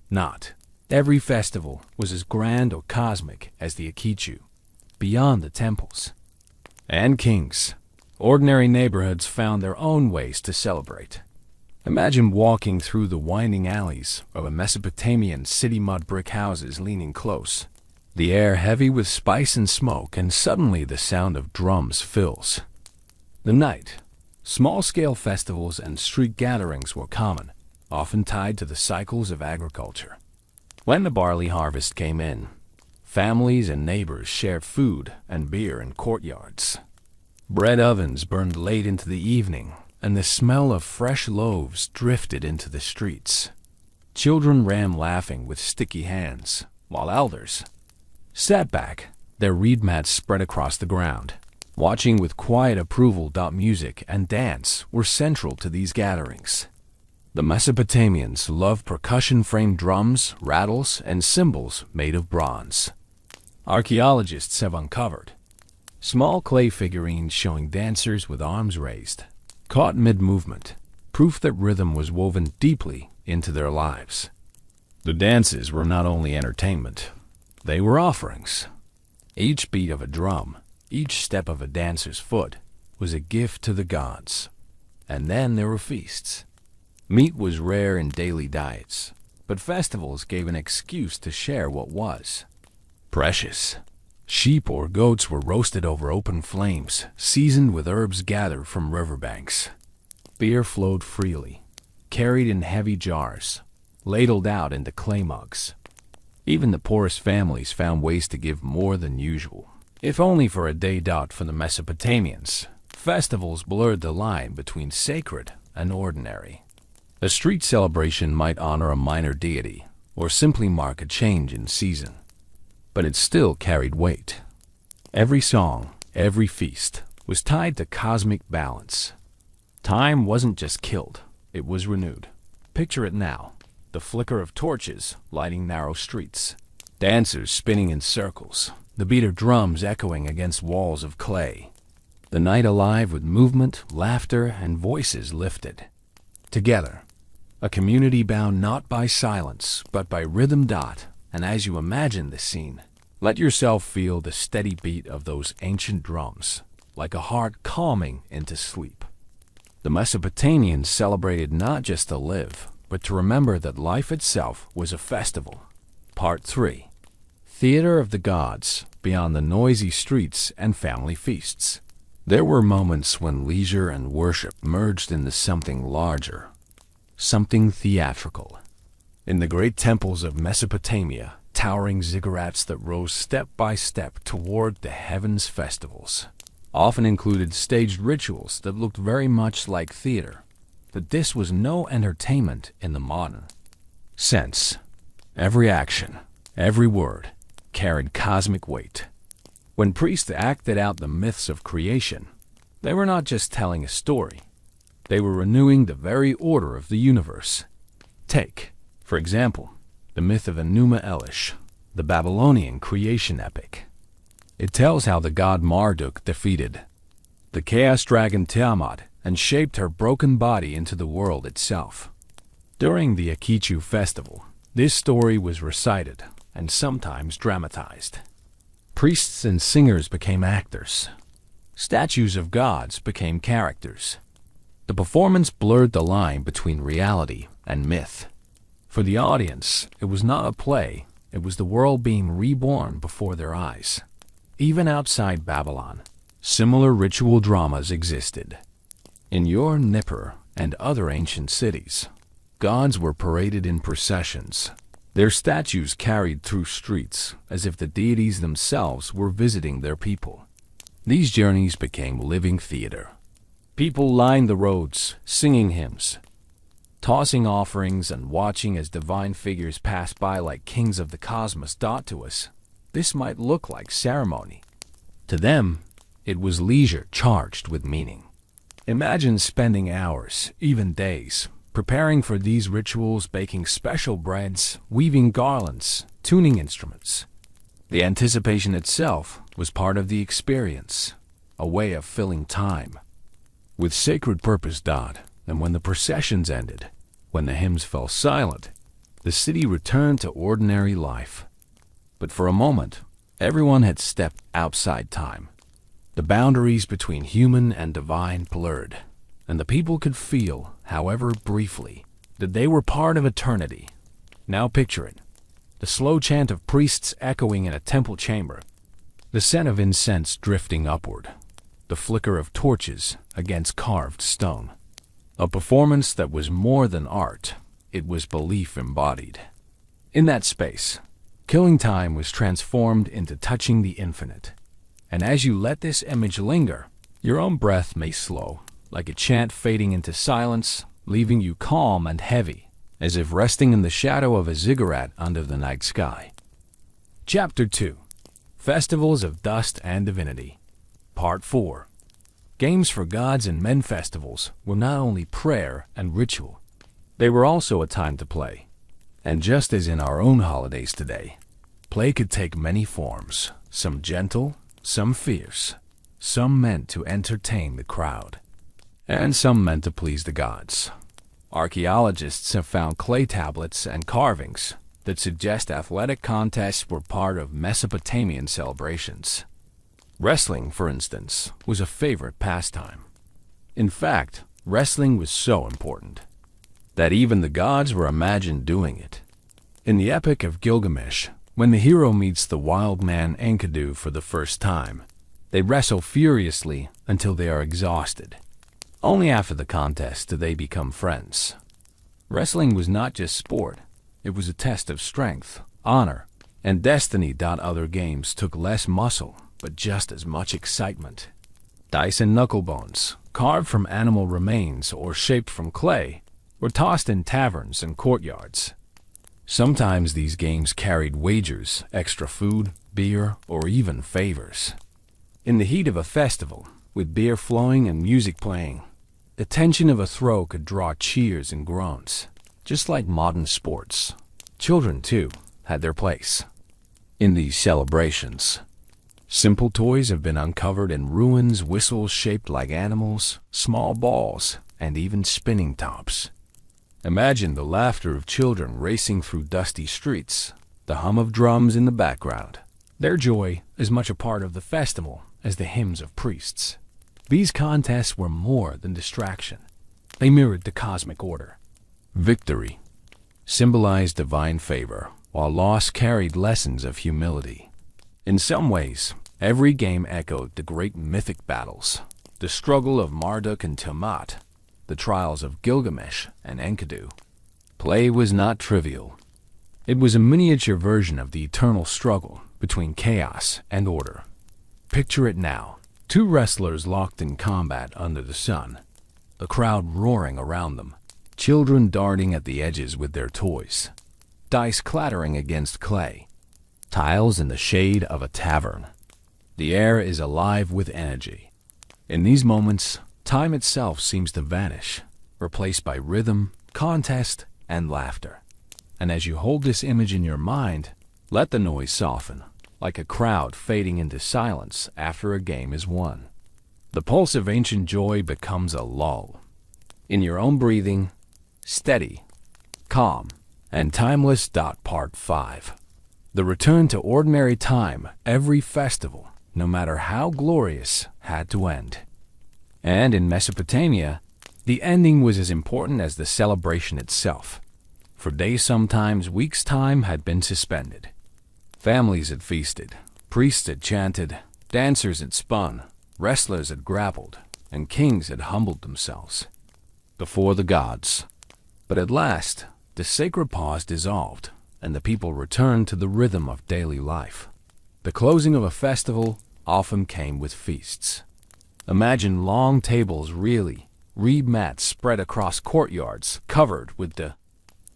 Not every festival was as grand or cosmic as the Akitu. Beyond the temples and kings, ordinary neighborhoods found their own ways to celebrate. Imagine walking through the winding alleys of a Mesopotamian city, mud brick houses leaning close, the air heavy with spice and smoke, and suddenly the sound of drums fills the night. Small-scale festivals and street gatherings were common, often tied to the cycles of agriculture. When the barley harvest came in, families and neighbors shared food and beer in courtyards. Bread ovens burned late into the evening, and the smell of fresh loaves drifted into the streets. Children ran laughing with sticky hands, while elders sat back, their reed mats spread across the ground, watching with quiet approval. Music and dance were central to these gatherings. The Mesopotamians loved percussion-framed drums, rattles, and cymbals made of bronze. Archaeologists have uncovered small clay figurines showing dancers with arms raised, caught mid-movement, proof that rhythm was woven deeply into their lives. The dances were not only entertainment, they were offerings. Each beat of a drum, each step of a dancer's foot, was a gift to the gods. And then there were feasts. Meat was rare in daily diets, but festivals gave an excuse to share what was precious. Sheep or goats were roasted over open flames, seasoned with herbs gathered from riverbanks. Beer flowed freely, carried in heavy jars, ladled out into clay mugs. Even the poorest families found ways to give more than usual, if only for a day. For the Mesopotamians, festivals blurred the line between sacred and ordinary. A street celebration might honor a minor deity, or simply mark a change in season, but it still carried weight. Every song, every feast, was tied to cosmic balance. Time wasn't just killed, it was renewed. Picture it now, the flicker of torches lighting narrow streets, dancers spinning in circles, the beat of drums echoing against walls of clay. The night alive with movement, laughter, and voices lifted. Together, a community bound not by silence, but by rhythm. And as you imagine this scene, let yourself feel the steady beat of those ancient drums, like a heart calming into sleep. The Mesopotamians celebrated not just to live, but to remember that life itself was a festival. Part 3. Theater of the Gods, beyond the noisy streets and family feasts. There were moments when leisure and worship merged into something larger, something theatrical. In the great temples of Mesopotamia, towering ziggurats that rose step by step toward the heavens, festivals often included staged rituals that looked very much like theater. But this was no entertainment in the modern sense. Every action, every word, carried cosmic weight. When priests acted out the myths of creation, they were not just telling a story. They were renewing the very order of the universe. Take, for example, the myth of Enuma Elish, the Babylonian creation epic. It tells how the god Marduk defeated the chaos dragon Tiamat and shaped her broken body into the world itself. During the Akitu festival, this story was recited and sometimes dramatized. Priests and singers became actors. Statues of gods became characters. The performance blurred the line between reality and myth. For the audience, it was not a play, it was the world being reborn before their eyes. Even outside Babylon, similar ritual dramas existed. In your Nippur and other ancient cities, gods were paraded in processions, their statues carried through streets as if the deities themselves were visiting their people. These journeys became living theater. People lined the roads, singing hymns, tossing offerings, and watching as divine figures passed by like kings of the cosmos. To us, this might look like ceremony. To them, it was leisure charged with meaning. Imagine spending hours, even days, preparing for these rituals, baking special breads, weaving garlands, tuning instruments. The anticipation itself was part of the experience, a way of filling time with sacred purpose. And when the processions ended, when the hymns fell silent, the city returned to ordinary life. But for a moment, everyone had stepped outside time. The boundaries between human and divine blurred, and the people could feel, however briefly, that they were part of eternity. Now picture it. The slow chant of priests echoing in a temple chamber, the scent of incense drifting upward, the flicker of torches against carved stone. A performance that was more than art, it was belief embodied. In that space, killing time was transformed into touching the infinite. And as you let this image linger, Your own breath may slow, like a chant fading into silence, leaving you calm and heavy, as if resting in the shadow of a ziggurat under the night sky. Chapter 2. Festivals of Dust and Divinity. Part 4. Games for Gods and Men festivals were not only prayer and ritual, they were also a time to play. And just as in our own holidays today, play could take many forms, some gentle, some fierce, some meant to entertain the crowd, and some meant to please the gods. Archaeologists have found clay tablets and carvings that suggest athletic contests were part of Mesopotamian celebrations. Wrestling, for instance, was a favorite pastime. In fact, wrestling was so important that even the gods were imagined doing it. In the Epic of Gilgamesh, when the hero meets the wild man Enkidu for the first time, they wrestle furiously until they are exhausted. Only after the contest do they become friends. Wrestling was not just sport, it was a test of strength, honor, and destiny. Other games took less muscle, but just as much excitement. Dice and knucklebones, carved from animal remains or shaped from clay, were tossed in taverns and courtyards. Sometimes these games carried wagers, extra food, beer, or even favors. In the heat of a festival, with beer flowing and music playing, the tension of a throw could draw cheers and groans. Just like modern sports, children, too, had their place in these celebrations. Simple toys have been uncovered in ruins, whistles shaped like animals, small balls, and even spinning tops. Imagine the laughter of children racing through dusty streets, the hum of drums in the background. Their joy is much a part of the festival as the hymns of priests. These contests were more than distraction. They mirrored the cosmic order. Victory symbolized divine favor, while loss carried lessons of humility. In some ways, every game echoed the great mythic battles, the struggle of Marduk and Tiamat, the trials of Gilgamesh and Enkidu. Play was not trivial. It was a miniature version of the eternal struggle between chaos and order. Picture it now. Two wrestlers locked in combat under the sun, the crowd roaring around them, children darting at the edges with their toys, dice clattering against clay, tiles in the shade of a tavern. The air is alive with energy. In these moments, time itself seems to vanish, replaced by rhythm, contest, and laughter. And as you hold this image in your mind, let the noise soften, like a crowd fading into silence after a game is won. The pulse of ancient joy becomes a lull. In your own breathing, steady, calm, and timeless. Part 5. The return to ordinary time. Every festival, no matter how glorious, had to end. And in Mesopotamia, the ending was as important as the celebration itself. For days, sometimes weeks' time had been suspended. Families had feasted, priests had chanted, dancers had spun, wrestlers had grappled, and kings had humbled themselves before the gods. But at last, the sacred pause dissolved, and the people returned to the rhythm of daily life. The closing of a festival often came with feasts. Imagine long tables, reed mats spread across courtyards covered with the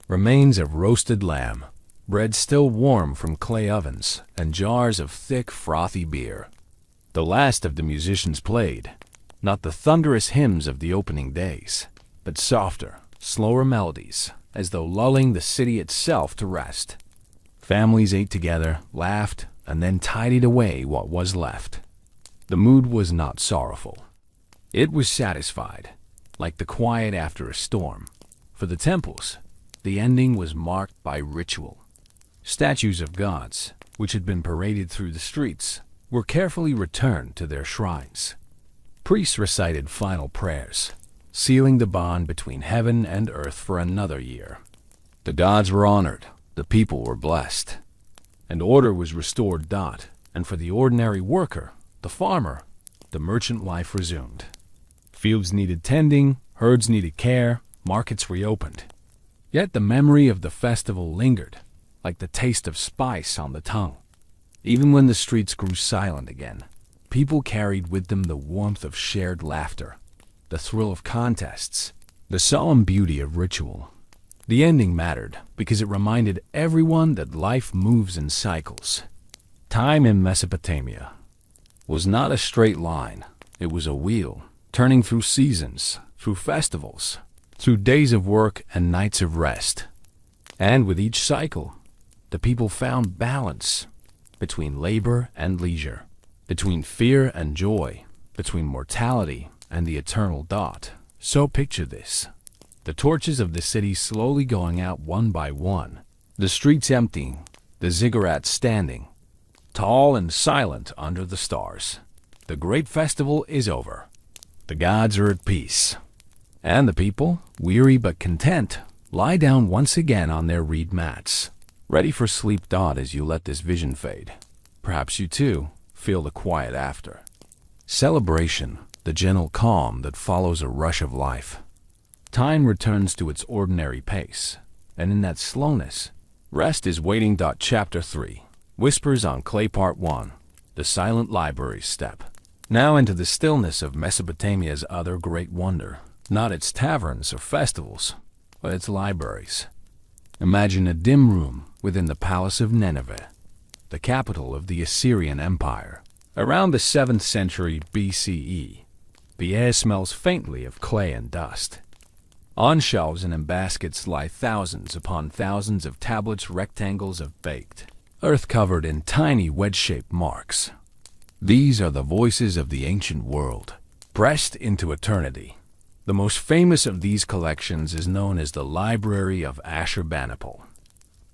remains of roasted lamb, bread still warm from clay ovens, and jars of thick, frothy beer. The last of the musicians played, not the thunderous hymns of the opening days, but softer, slower melodies, as though lulling the city itself to rest. Families ate together, laughed, and then tidied away what was left. The mood was not sorrowful. It was satisfied, like the quiet after a storm. For the temples, the ending was marked by ritual. Statues of gods, which had been paraded through the streets, were carefully returned to their shrines. Priests recited final prayers, sealing the bond between heaven and earth for another year. The gods were honored, the people were blessed, and order was restored. And for the ordinary worker, the farmer, the merchant life resumed. Fields needed tending, herds needed care, markets reopened. Yet the memory of the festival lingered, like the taste of spice on the tongue. Even when the streets grew silent again, people carried with them the warmth of shared laughter, the thrill of contests, the solemn beauty of ritual. The ending mattered because it reminded everyone that life moves in cycles. Time in Mesopotamia was not a straight line. It was a wheel, turning through seasons, through festivals, through days of work and nights of rest. And with each cycle, the people found balance between labor and leisure, between fear and joy, between mortality and the eternal dot. So picture this: the torches of the city slowly going out one by one, the streets emptying, the ziggurats standing, tall and silent under the stars. The great festival is over. The gods are at peace. And the people, weary but content, lie down once again on their reed mats, ready for sleep. As you let this vision fade, perhaps you too feel the quiet after. Celebration, the gentle calm that follows a rush of life. Time returns to its ordinary pace, and in that slowness, rest is waiting. Chapter 3. Whispers on Clay Part 1. The Silent Library's Step. Now into the stillness of Mesopotamia's other great wonder, not its taverns or festivals, but its libraries. Imagine a dim room within the palace of Nineveh, the capital of the Assyrian Empire. Around the 7th century BCE, the air smells faintly of clay and dust. On shelves and in baskets lie thousands upon thousands of tablets, rectangles of baked earth covered in tiny wedge-shaped marks. These are the voices of the ancient world, pressed into eternity. The most famous of these collections is known as the Library of Ashurbanipal.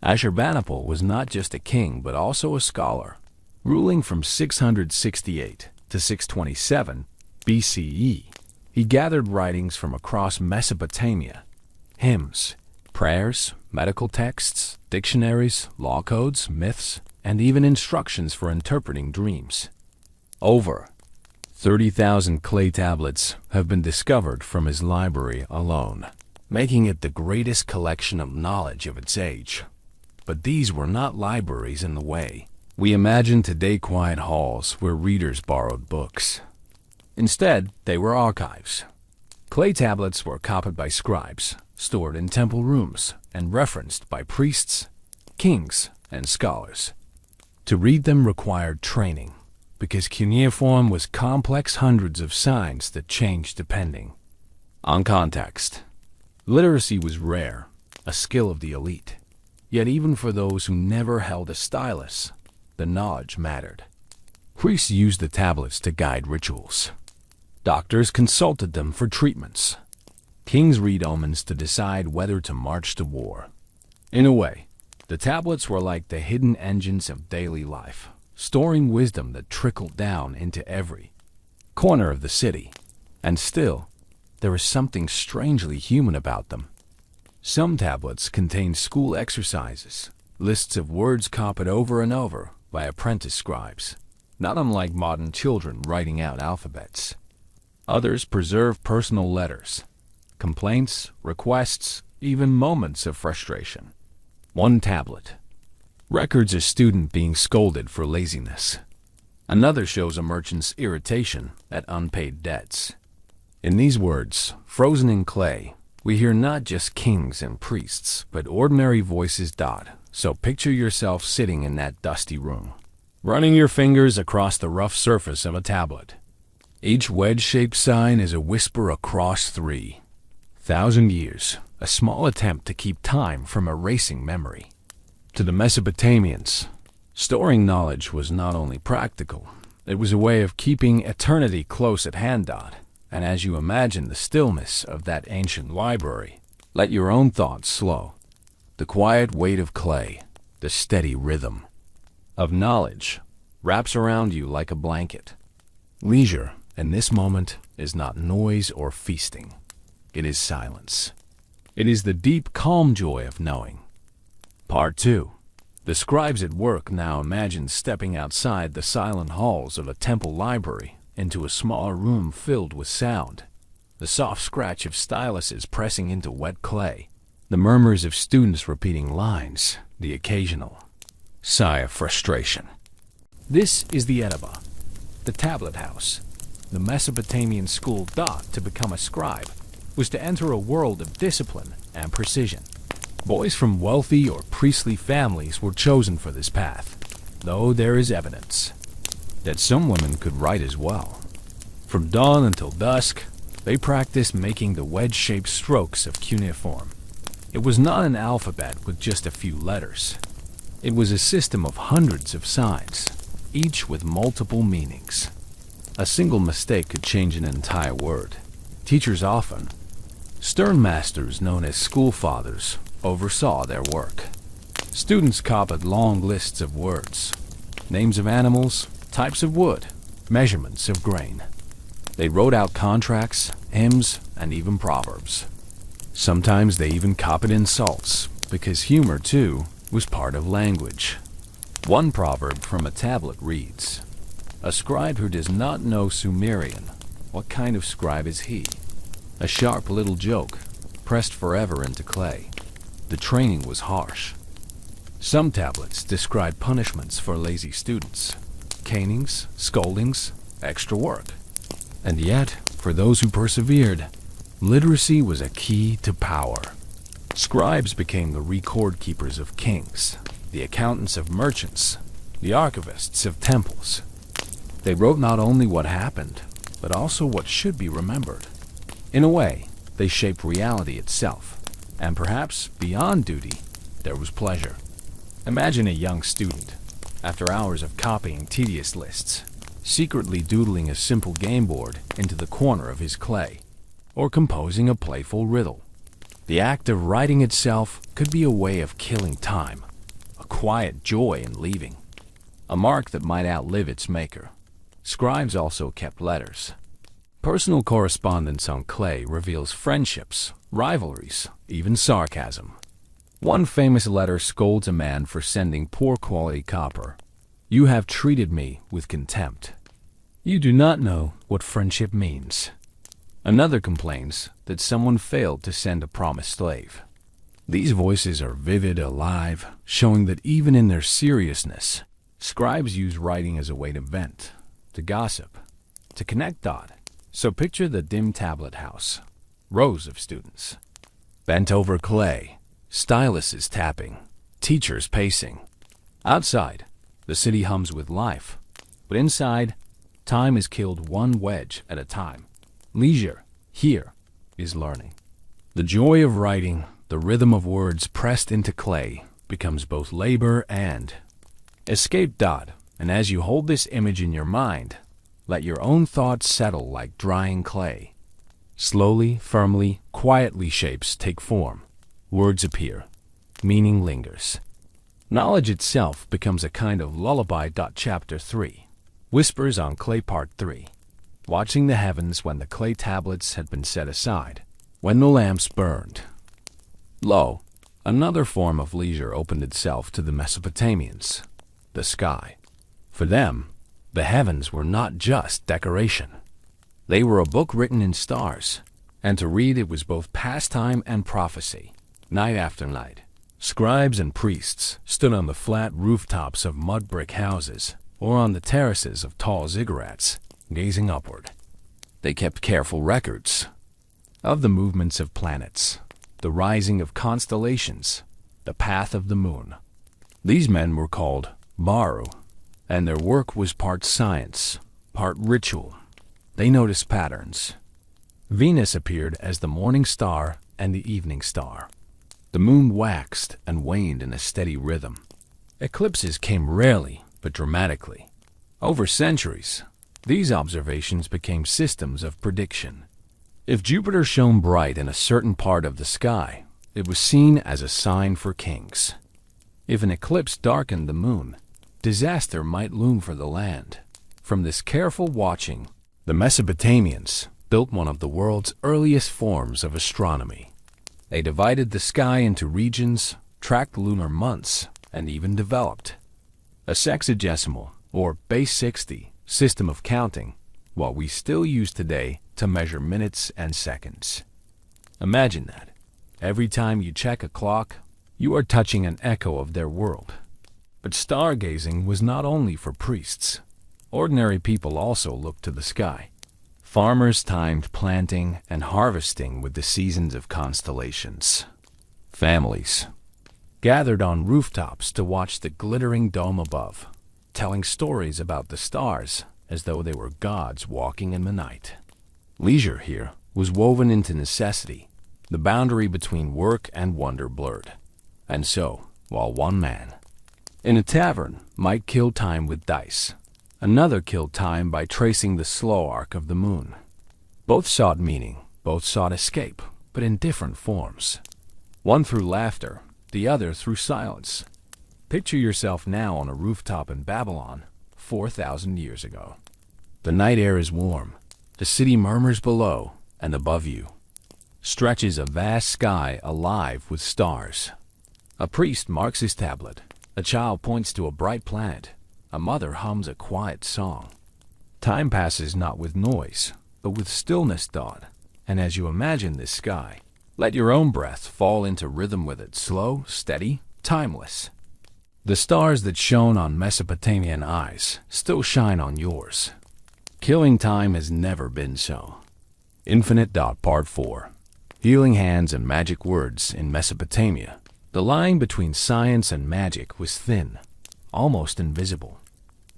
Ashurbanipal was not just a king but also a scholar. Ruling from 668 to 627 BCE, he gathered writings from across Mesopotamia: hymns, prayers, medical texts, dictionaries, law codes, myths, and even instructions for interpreting dreams. Over 30,000 clay tablets have been discovered from his library alone, making it the greatest collection of knowledge of its age. But these were not libraries in the way we imagine today, quiet halls where readers borrowed books. Instead, they were archives. Clay tablets were copied by scribes, stored in temple rooms, and referenced by priests, kings, and scholars. To read them required training, because cuneiform was complex, hundreds of signs that changed depending on context. Literacy was rare, a skill of the elite. Yet even for those who never held a stylus, the knowledge mattered. Priests used the tablets to guide rituals. Doctors consulted them for treatments. Kings read omens to decide whether to march to war. In a way, the tablets were like the hidden engines of daily life, storing wisdom that trickled down into every corner of the city. And still, there is something strangely human about them. Some tablets contain school exercises, lists of words copied over and over by apprentice scribes, not unlike modern children writing out alphabets. Others preserve personal letters, complaints, requests, even moments of frustration. One tablet records a student being scolded for laziness. Another shows a merchant's irritation at unpaid debts. In these words, frozen in clay, we hear not just kings and priests, but ordinary voices. So picture yourself sitting in that dusty room, running your fingers across the rough surface of a tablet. Each wedge-shaped sign is a whisper across 3,000 years, a small attempt to keep time from erasing memory. To the Mesopotamians, storing knowledge was not only practical, it was a way of keeping eternity close at hand. And as you imagine the stillness of that ancient library, let your own thoughts slow. The quiet weight of clay, the steady rhythm of knowledge, wraps around you like a blanket. Leisure, in this moment, is not noise or feasting. It is silence. It is the deep, calm joy of knowing. Part 2. The scribes at work now imagine stepping outside the silent halls of a temple library into a smaller room filled with sound. The soft scratch of styluses pressing into wet clay, the murmurs of students repeating lines, the occasional sigh of frustration. This is the Edaba, The tablet house, the Mesopotamian school thought to become a scribe, was to enter a world of discipline and precision. Boys from wealthy or priestly families were chosen for this path, though there is evidence that some women could write as well. From dawn until dusk, they practiced making the wedge-shaped strokes of cuneiform. It was not an alphabet with just a few letters. It was a system of hundreds of signs, each with multiple meanings. A single mistake could change an entire word. Teachers often, stern masters known as school fathers, oversaw their work. Students copied long lists of words, names of animals, types of wood, measurements of grain. They wrote out contracts, hymns, and even proverbs. Sometimes they even copied insults, because humor, too, was part of language. One proverb from a tablet reads, "A scribe who does not know Sumerian, what kind of scribe is he?" A sharp little joke, pressed forever into clay. The training was harsh. Some tablets describe punishments for lazy students. Canings, scoldings, extra work. And yet, for those who persevered, literacy was a key to power. Scribes became the record keepers of kings, the accountants of merchants, the archivists of temples. They wrote not only what happened, but also what should be remembered. In a way, they shaped reality itself, and perhaps beyond duty, there was pleasure. Imagine a young student, after hours of copying tedious lists, secretly doodling a simple game board into the corner of his clay, or composing a playful riddle. The act of writing itself could be a way of killing time, a quiet joy in leaving, a mark that might outlive its maker. Scribes also kept letters. Personal correspondence on clay reveals friendships, rivalries, even sarcasm. One famous letter scolds a man for sending poor quality copper. "You have treated me with contempt. You do not know what friendship means." Another complains that someone failed to send a promised slave. These voices are vivid, alive, showing that even in their seriousness, scribes use writing as a way to vent, to gossip, to connect dots. So picture the dim tablet house, rows of students, bent over clay, styluses tapping, teachers pacing. Outside, the city hums with life, but inside, time is killed one wedge at a time. Leisure, here, is learning. The joy of writing, the rhythm of words pressed into clay, becomes both labor and escape dot. And as you hold this image in your mind, let your own thoughts settle like drying clay. Slowly, firmly, quietly shapes take form. Words appear. Meaning lingers. Knowledge itself becomes a kind of lullaby. Chapter 3. Whispers on Clay Part 3. Watching the heavens when the clay tablets had been set aside, when the lamps burned. Lo, another form of leisure opened itself to the Mesopotamians, the sky. For them, the heavens were not just decoration. They were a book written in stars, and to read it was both pastime and prophecy. Night after night, scribes and priests stood on the flat rooftops of mud brick houses or on the terraces of tall ziggurats, gazing upward. They kept careful records of the movements of planets, the rising of constellations, the path of the moon. These men were called Baru, and their work was part science, part ritual. They noticed patterns. Venus appeared as the morning star and the evening star. The moon waxed and waned in a steady rhythm. Eclipses came rarely, but dramatically. Over centuries, these observations became systems of prediction. If Jupiter shone bright in a certain part of the sky, it was seen as a sign for kings. If an eclipse darkened the moon, disaster might loom for the land. From this careful watching, the Mesopotamians built one of the world's earliest forms of astronomy. They divided the sky into regions, tracked lunar months, and even developed a sexagesimal, or base 60, system of counting, what we still use today to measure minutes and seconds. Imagine that. Every time you check a clock, you are touching an echo of their world. But stargazing was not only for priests. ordinary people also looked to the sky. Farmers timed planting and harvesting with the seasons of constellations. Families gathered on rooftops to watch the glittering dome above, telling stories about the stars as though they were gods walking in the night. Leisure here was woven into necessity, the boundary between work and wonder blurred. And so, while one man in a tavern might kill time with dice, another killed time by tracing the slow arc of the moon. Both sought meaning, both sought escape, but in different forms. One through laughter, the other through silence. Picture yourself now on a rooftop in Babylon, 4,000 years ago. The night air is warm, the city murmurs below, and above you stretches a vast sky alive with stars. A priest marks his tablet, a child points to a bright planet, a mother hums a quiet song. Time passes not with noise, but with stillness dawn, and as you imagine this sky, let your own breath fall into rhythm with it, slow, steady, timeless. The stars that shone on Mesopotamian eyes still shine on yours. Killing time has never been so. Infinite. Part 4. Healing hands and magic words in Mesopotamia. The line between science and magic was thin, almost invisible.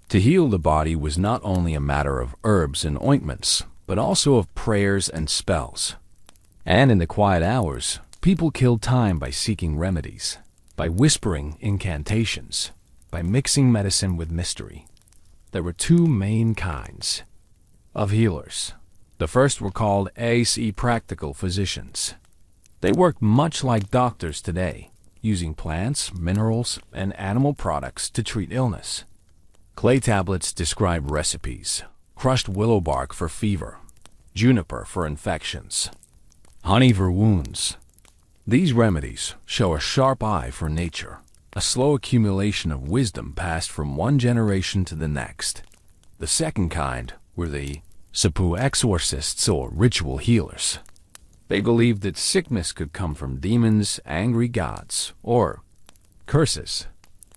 To heal the body was not only a matter of herbs and ointments, but also of prayers and spells. And in the quiet hours, people killed time by seeking remedies, by whispering incantations, by mixing medicine with mystery. There were two main kinds of healers. The first were called practical physicians. They worked much like doctors today, using plants, minerals, and animal products to treat illness. Clay tablets describe recipes: crushed willow bark for fever, juniper for infections, honey for wounds. These remedies show a sharp eye for nature, a slow accumulation of wisdom passed from one generation to the next. The second kind were the Sepu exorcists or ritual healers. They believed that sickness could come from demons, angry gods, or curses.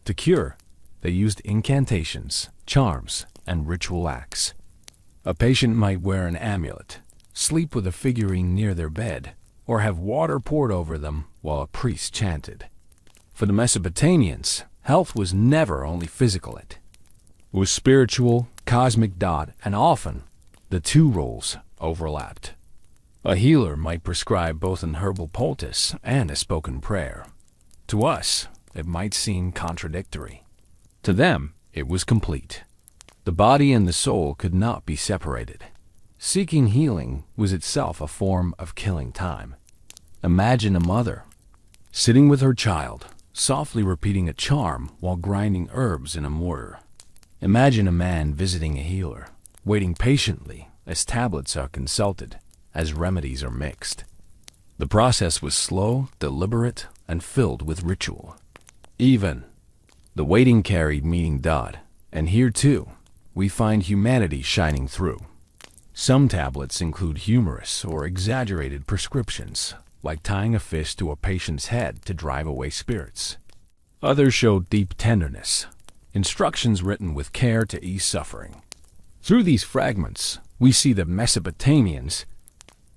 To cure, they used incantations, charms, and ritual acts. A patient might wear an amulet, sleep with a figurine near their bed, or have water poured over them while a priest chanted. For the Mesopotamians, health was never only physical. It was spiritual, cosmic. And often, the two roles overlapped. A healer might prescribe both an herbal poultice and a spoken prayer. To us, it might seem contradictory. To them, it was complete. The body and the soul could not be separated. Seeking healing was itself a form of killing time. Imagine a mother sitting with her child, softly repeating a charm while grinding herbs in a mortar. Imagine a man visiting a healer, waiting patiently as tablets are consulted, as remedies are mixed. The process was slow, deliberate, and filled with ritual. Even the waiting carried meaning. And here too, we find humanity shining through. Some tablets include humorous or exaggerated prescriptions, like tying a fist to a patient's head to drive away spirits. Others show deep tenderness, instructions written with care to ease suffering. Through these fragments, we see that Mesopotamians,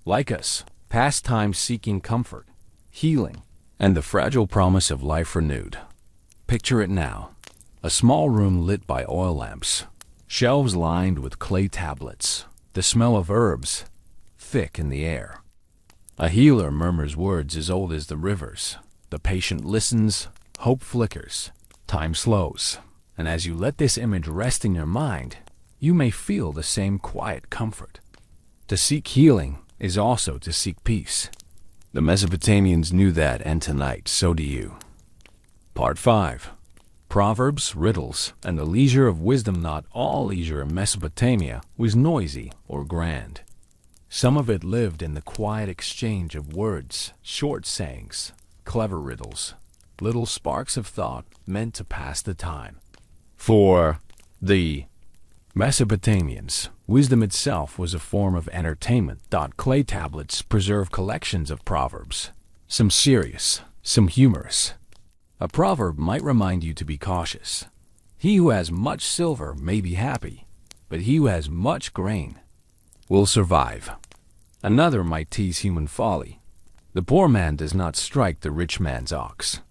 like us, passed time seeking comfort, healing, and the fragile promise of life renewed. Picture it now: a small room lit by oil lamps, shelves lined with clay tablets, the smell of herbs thick in the air. A healer murmurs words as old as the rivers. The patient listens, hope flickers, time slows, and as you let this image rest in your mind, you may feel the same quiet comfort. To seek healing is also to seek peace. The Mesopotamians knew that, and tonight, so do you. Part 5. Proverbs, riddles, and the leisure of wisdom. Not all leisure in Mesopotamia was noisy or grand. Some of it lived in the quiet exchange of words, short sayings, clever riddles, little sparks of thought meant to pass the time. For the Mesopotamians, wisdom itself was a form of entertainment. Clay tablets preserve collections of proverbs, some serious, some humorous. A proverb might remind you to be cautious. He who has much silver may be happy, but he who has much grain will survive. Another might tease human folly. The poor man does not strike the rich man's ox.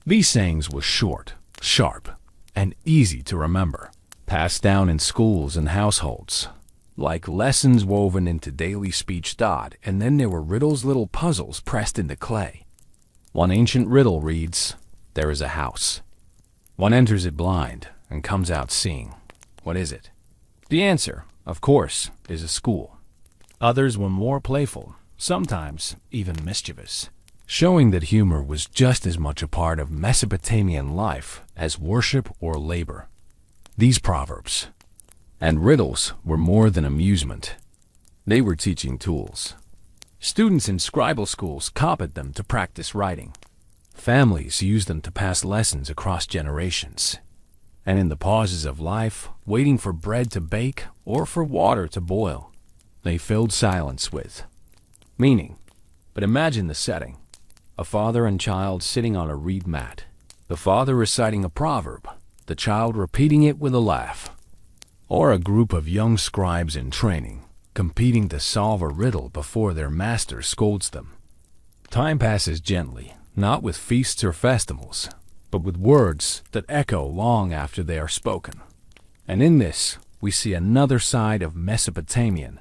These sayings were short, sharp, and easy to remember, passed down in schools and households, like lessons woven into daily speech. And then there were riddles, little puzzles pressed into clay. One ancient riddle reads, "There is a house. One enters it blind and comes out seeing. What is it?" The answer, of course, is a school. Others were more playful, sometimes even mischievous, showing that humor was just as much a part of Mesopotamian life as worship or labor. These proverbs and riddles were more than amusement. They were teaching tools. Students in scribal schools copied them to practice writing. Families used them to pass lessons across generations. And in the pauses of life, waiting for bread to bake or for water to boil, they filled silence with meaning. But imagine the setting. A father and child sitting on a reed mat. The father reciting a proverb, the child repeating it with a laugh. Or a group of young scribes in training, competing to solve a riddle before their master scolds them. Time passes gently, not with feasts or festivals, but with words that echo long after they are spoken. And in this, we see another side of Mesopotamian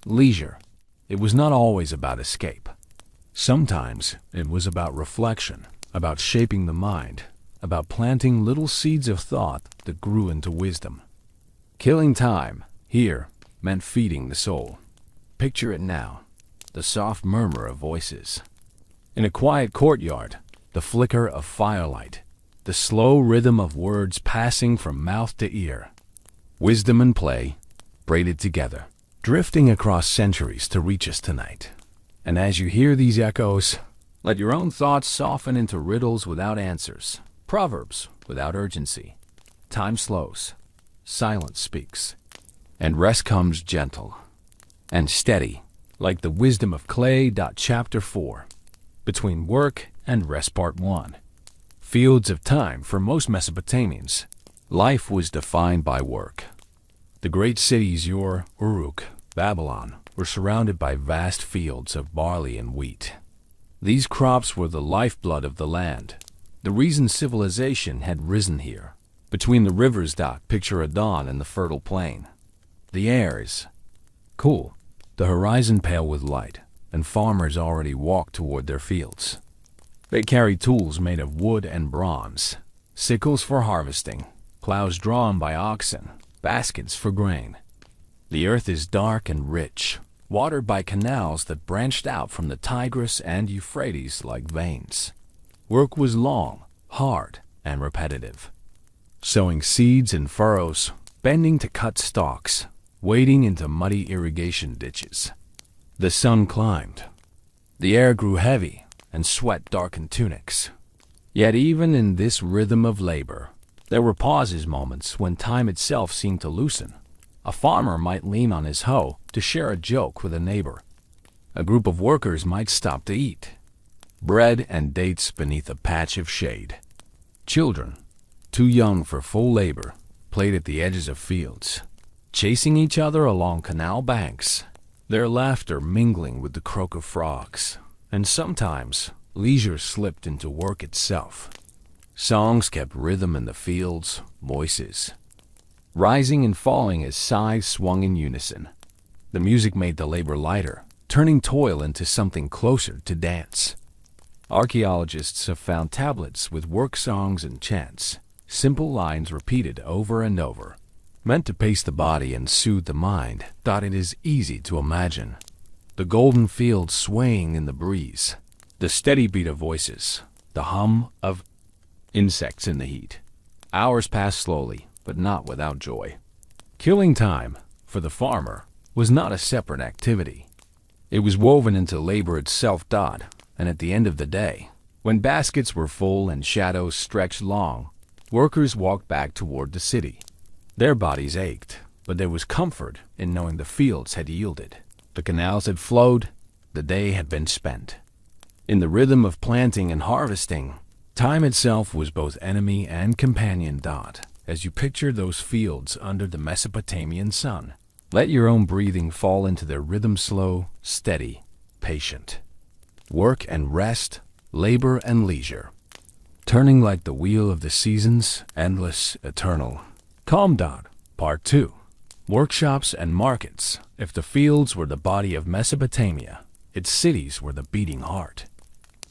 leisure. It was not always about escape. Sometimes it was about reflection, about shaping the mind, about planting little seeds of thought that grew into wisdom. Killing time, here, meant feeding the soul. Picture it now, the soft murmur of voices. In a quiet courtyard, the flicker of firelight, the slow rhythm of words passing from mouth to ear. Wisdom and play, braided together, drifting across centuries to reach us tonight. And as you hear these echoes, let your own thoughts soften into riddles without answers, proverbs without urgency. Time slows, silence speaks, and rest comes gentle and steady, like the wisdom of clay. Chapter 4. Between work and rest. Part 1. Fields of time. For most Mesopotamians, life was defined by work. The great cities Ur, Uruk, Babylon were surrounded by vast fields of barley and wheat. These crops were the lifeblood of the land, the reason civilization had risen here. Between the rivers. Picture a dawn in the fertile plain. The air is cool, the horizon pale with light, and farmers already walk toward their fields. They carry tools made of wood and bronze, sickles for harvesting, plows drawn by oxen, baskets for grain. The earth is dark and rich, watered by canals that branched out from the Tigris and Euphrates like veins. Work was long, hard, and repetitive. Sowing seeds in furrows, bending to cut stalks, wading into muddy irrigation ditches. The sun climbed. The air grew heavy, and sweat darkened tunics. Yet even in this rhythm of labor, there were pauses, moments when time itself seemed to loosen. A farmer might lean on his hoe to share a joke with a neighbor. A group of workers might stop to eat bread and dates beneath a patch of shade. Children, too young for full labor, played at the edges of fields, chasing each other along canal banks, their laughter mingling with the croak of frogs. And sometimes, leisure slipped into work itself. Songs kept rhythm in the fields, voices rising and falling as sighs swung in unison. The music made the labor lighter, turning toil into something closer to dance. Archaeologists have found tablets with work songs and chants, simple lines repeated over and over, meant to pace the body and soothe the mind. It is easy to imagine the golden fields swaying in the breeze, the steady beat of voices, the hum of insects in the heat. Hours passed slowly, but not without joy. Killing time, for the farmer, was not a separate activity. It was woven into labor itself. And at the end of the day, when baskets were full and shadows stretched long, workers walked back toward the city. Their bodies ached, but there was comfort in knowing the fields had yielded. The canals had flowed, the day had been spent. In the rhythm of planting and harvesting, time itself was both enemy and companion. as you picture those fields under the Mesopotamian sun. Let your own breathing fall into their rhythm, slow, steady, patient. Work and rest, labor and leisure. Turning like the wheel of the seasons, endless, eternal. Calm down. Part 2. Workshops and markets. If the fields were the body of Mesopotamia, its cities were the beating heart.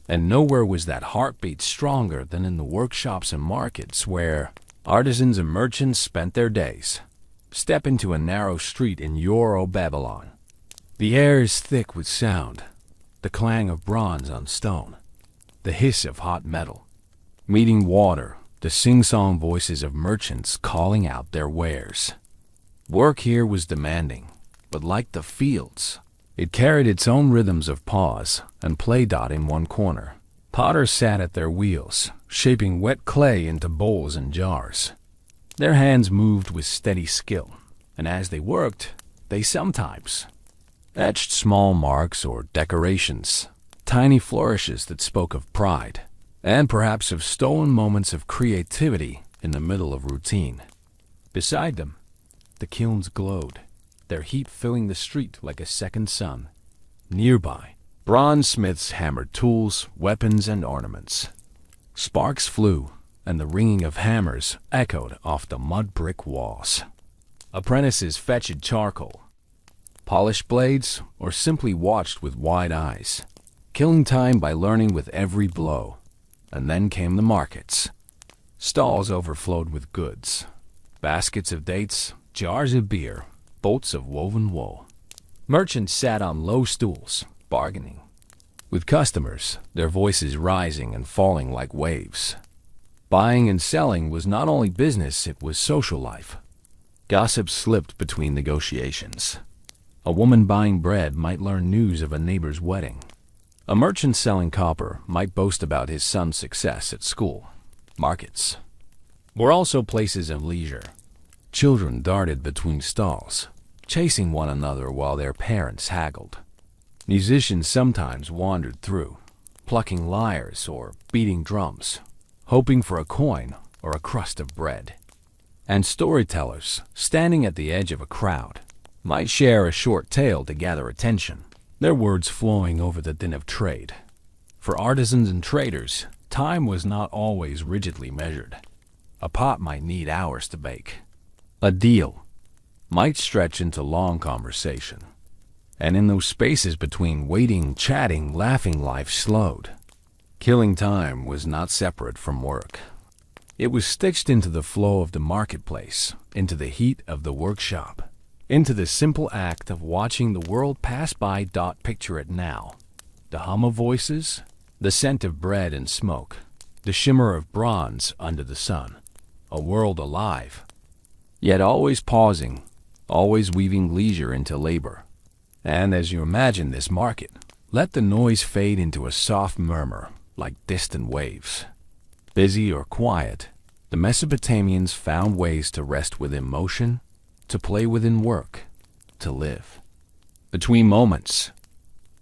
And nowhere was that heartbeat stronger than in the workshops and markets where artisans and merchants spent their days. Step into a narrow street in Euro Babylon. The air is thick with sound, the clang of bronze on stone, the hiss of hot metal, meeting water, the sing-song voices of merchants calling out their wares. Work here was demanding, but like the fields, it carried its own rhythms of pause and play. In one corner, potters sat at their wheels, shaping wet clay into bowls and jars. Their hands moved with steady skill, and as they worked, they sometimes etched small marks or decorations, tiny flourishes that spoke of pride, and perhaps of stolen moments of creativity in the middle of routine. Beside them, the kilns glowed, their heat filling the street like a second sun. Nearby, bronze smiths hammered tools, weapons, and ornaments. Sparks flew, and the ringing of hammers echoed off the mud brick walls. Apprentices fetched charcoal, polished blades, or simply watched with wide eyes, killing time by learning with every blow. And then came the markets. Stalls overflowed with goods, baskets of dates, jars of beer, boats of woven wool. Merchants sat on low stools, bargaining with customers, their voices rising and falling like waves. Buying and selling was not only business, it was social life. Gossip slipped between negotiations. A woman buying bread might learn news of a neighbor's wedding. A merchant selling copper might boast about his son's success at school. Markets were also places of leisure. Children darted between stalls, chasing one another while their parents haggled. Musicians sometimes wandered through, plucking lyres or beating drums, hoping for a coin or a crust of bread. And storytellers, standing at the edge of a crowd, might share a short tale to gather attention, their words flowing over the din of trade. For artisans and traders, time was not always rigidly measured. A pot might need hours to bake. A deal might stretch into long conversation. And in those spaces between waiting, chatting, laughing, life slowed. Killing time was not separate from work. It was stitched into the flow of the marketplace, into the heat of the workshop, into the simple act of watching the world pass by. Picture it now. The hum of voices, the scent of bread and smoke, the shimmer of bronze under the sun. A world alive, yet always pausing, always weaving leisure into labor. And as you imagine this market, let the noise fade into a soft murmur like distant waves. Busy or quiet, the Mesopotamians found ways to rest within motion, to play within work, to live. Between moments,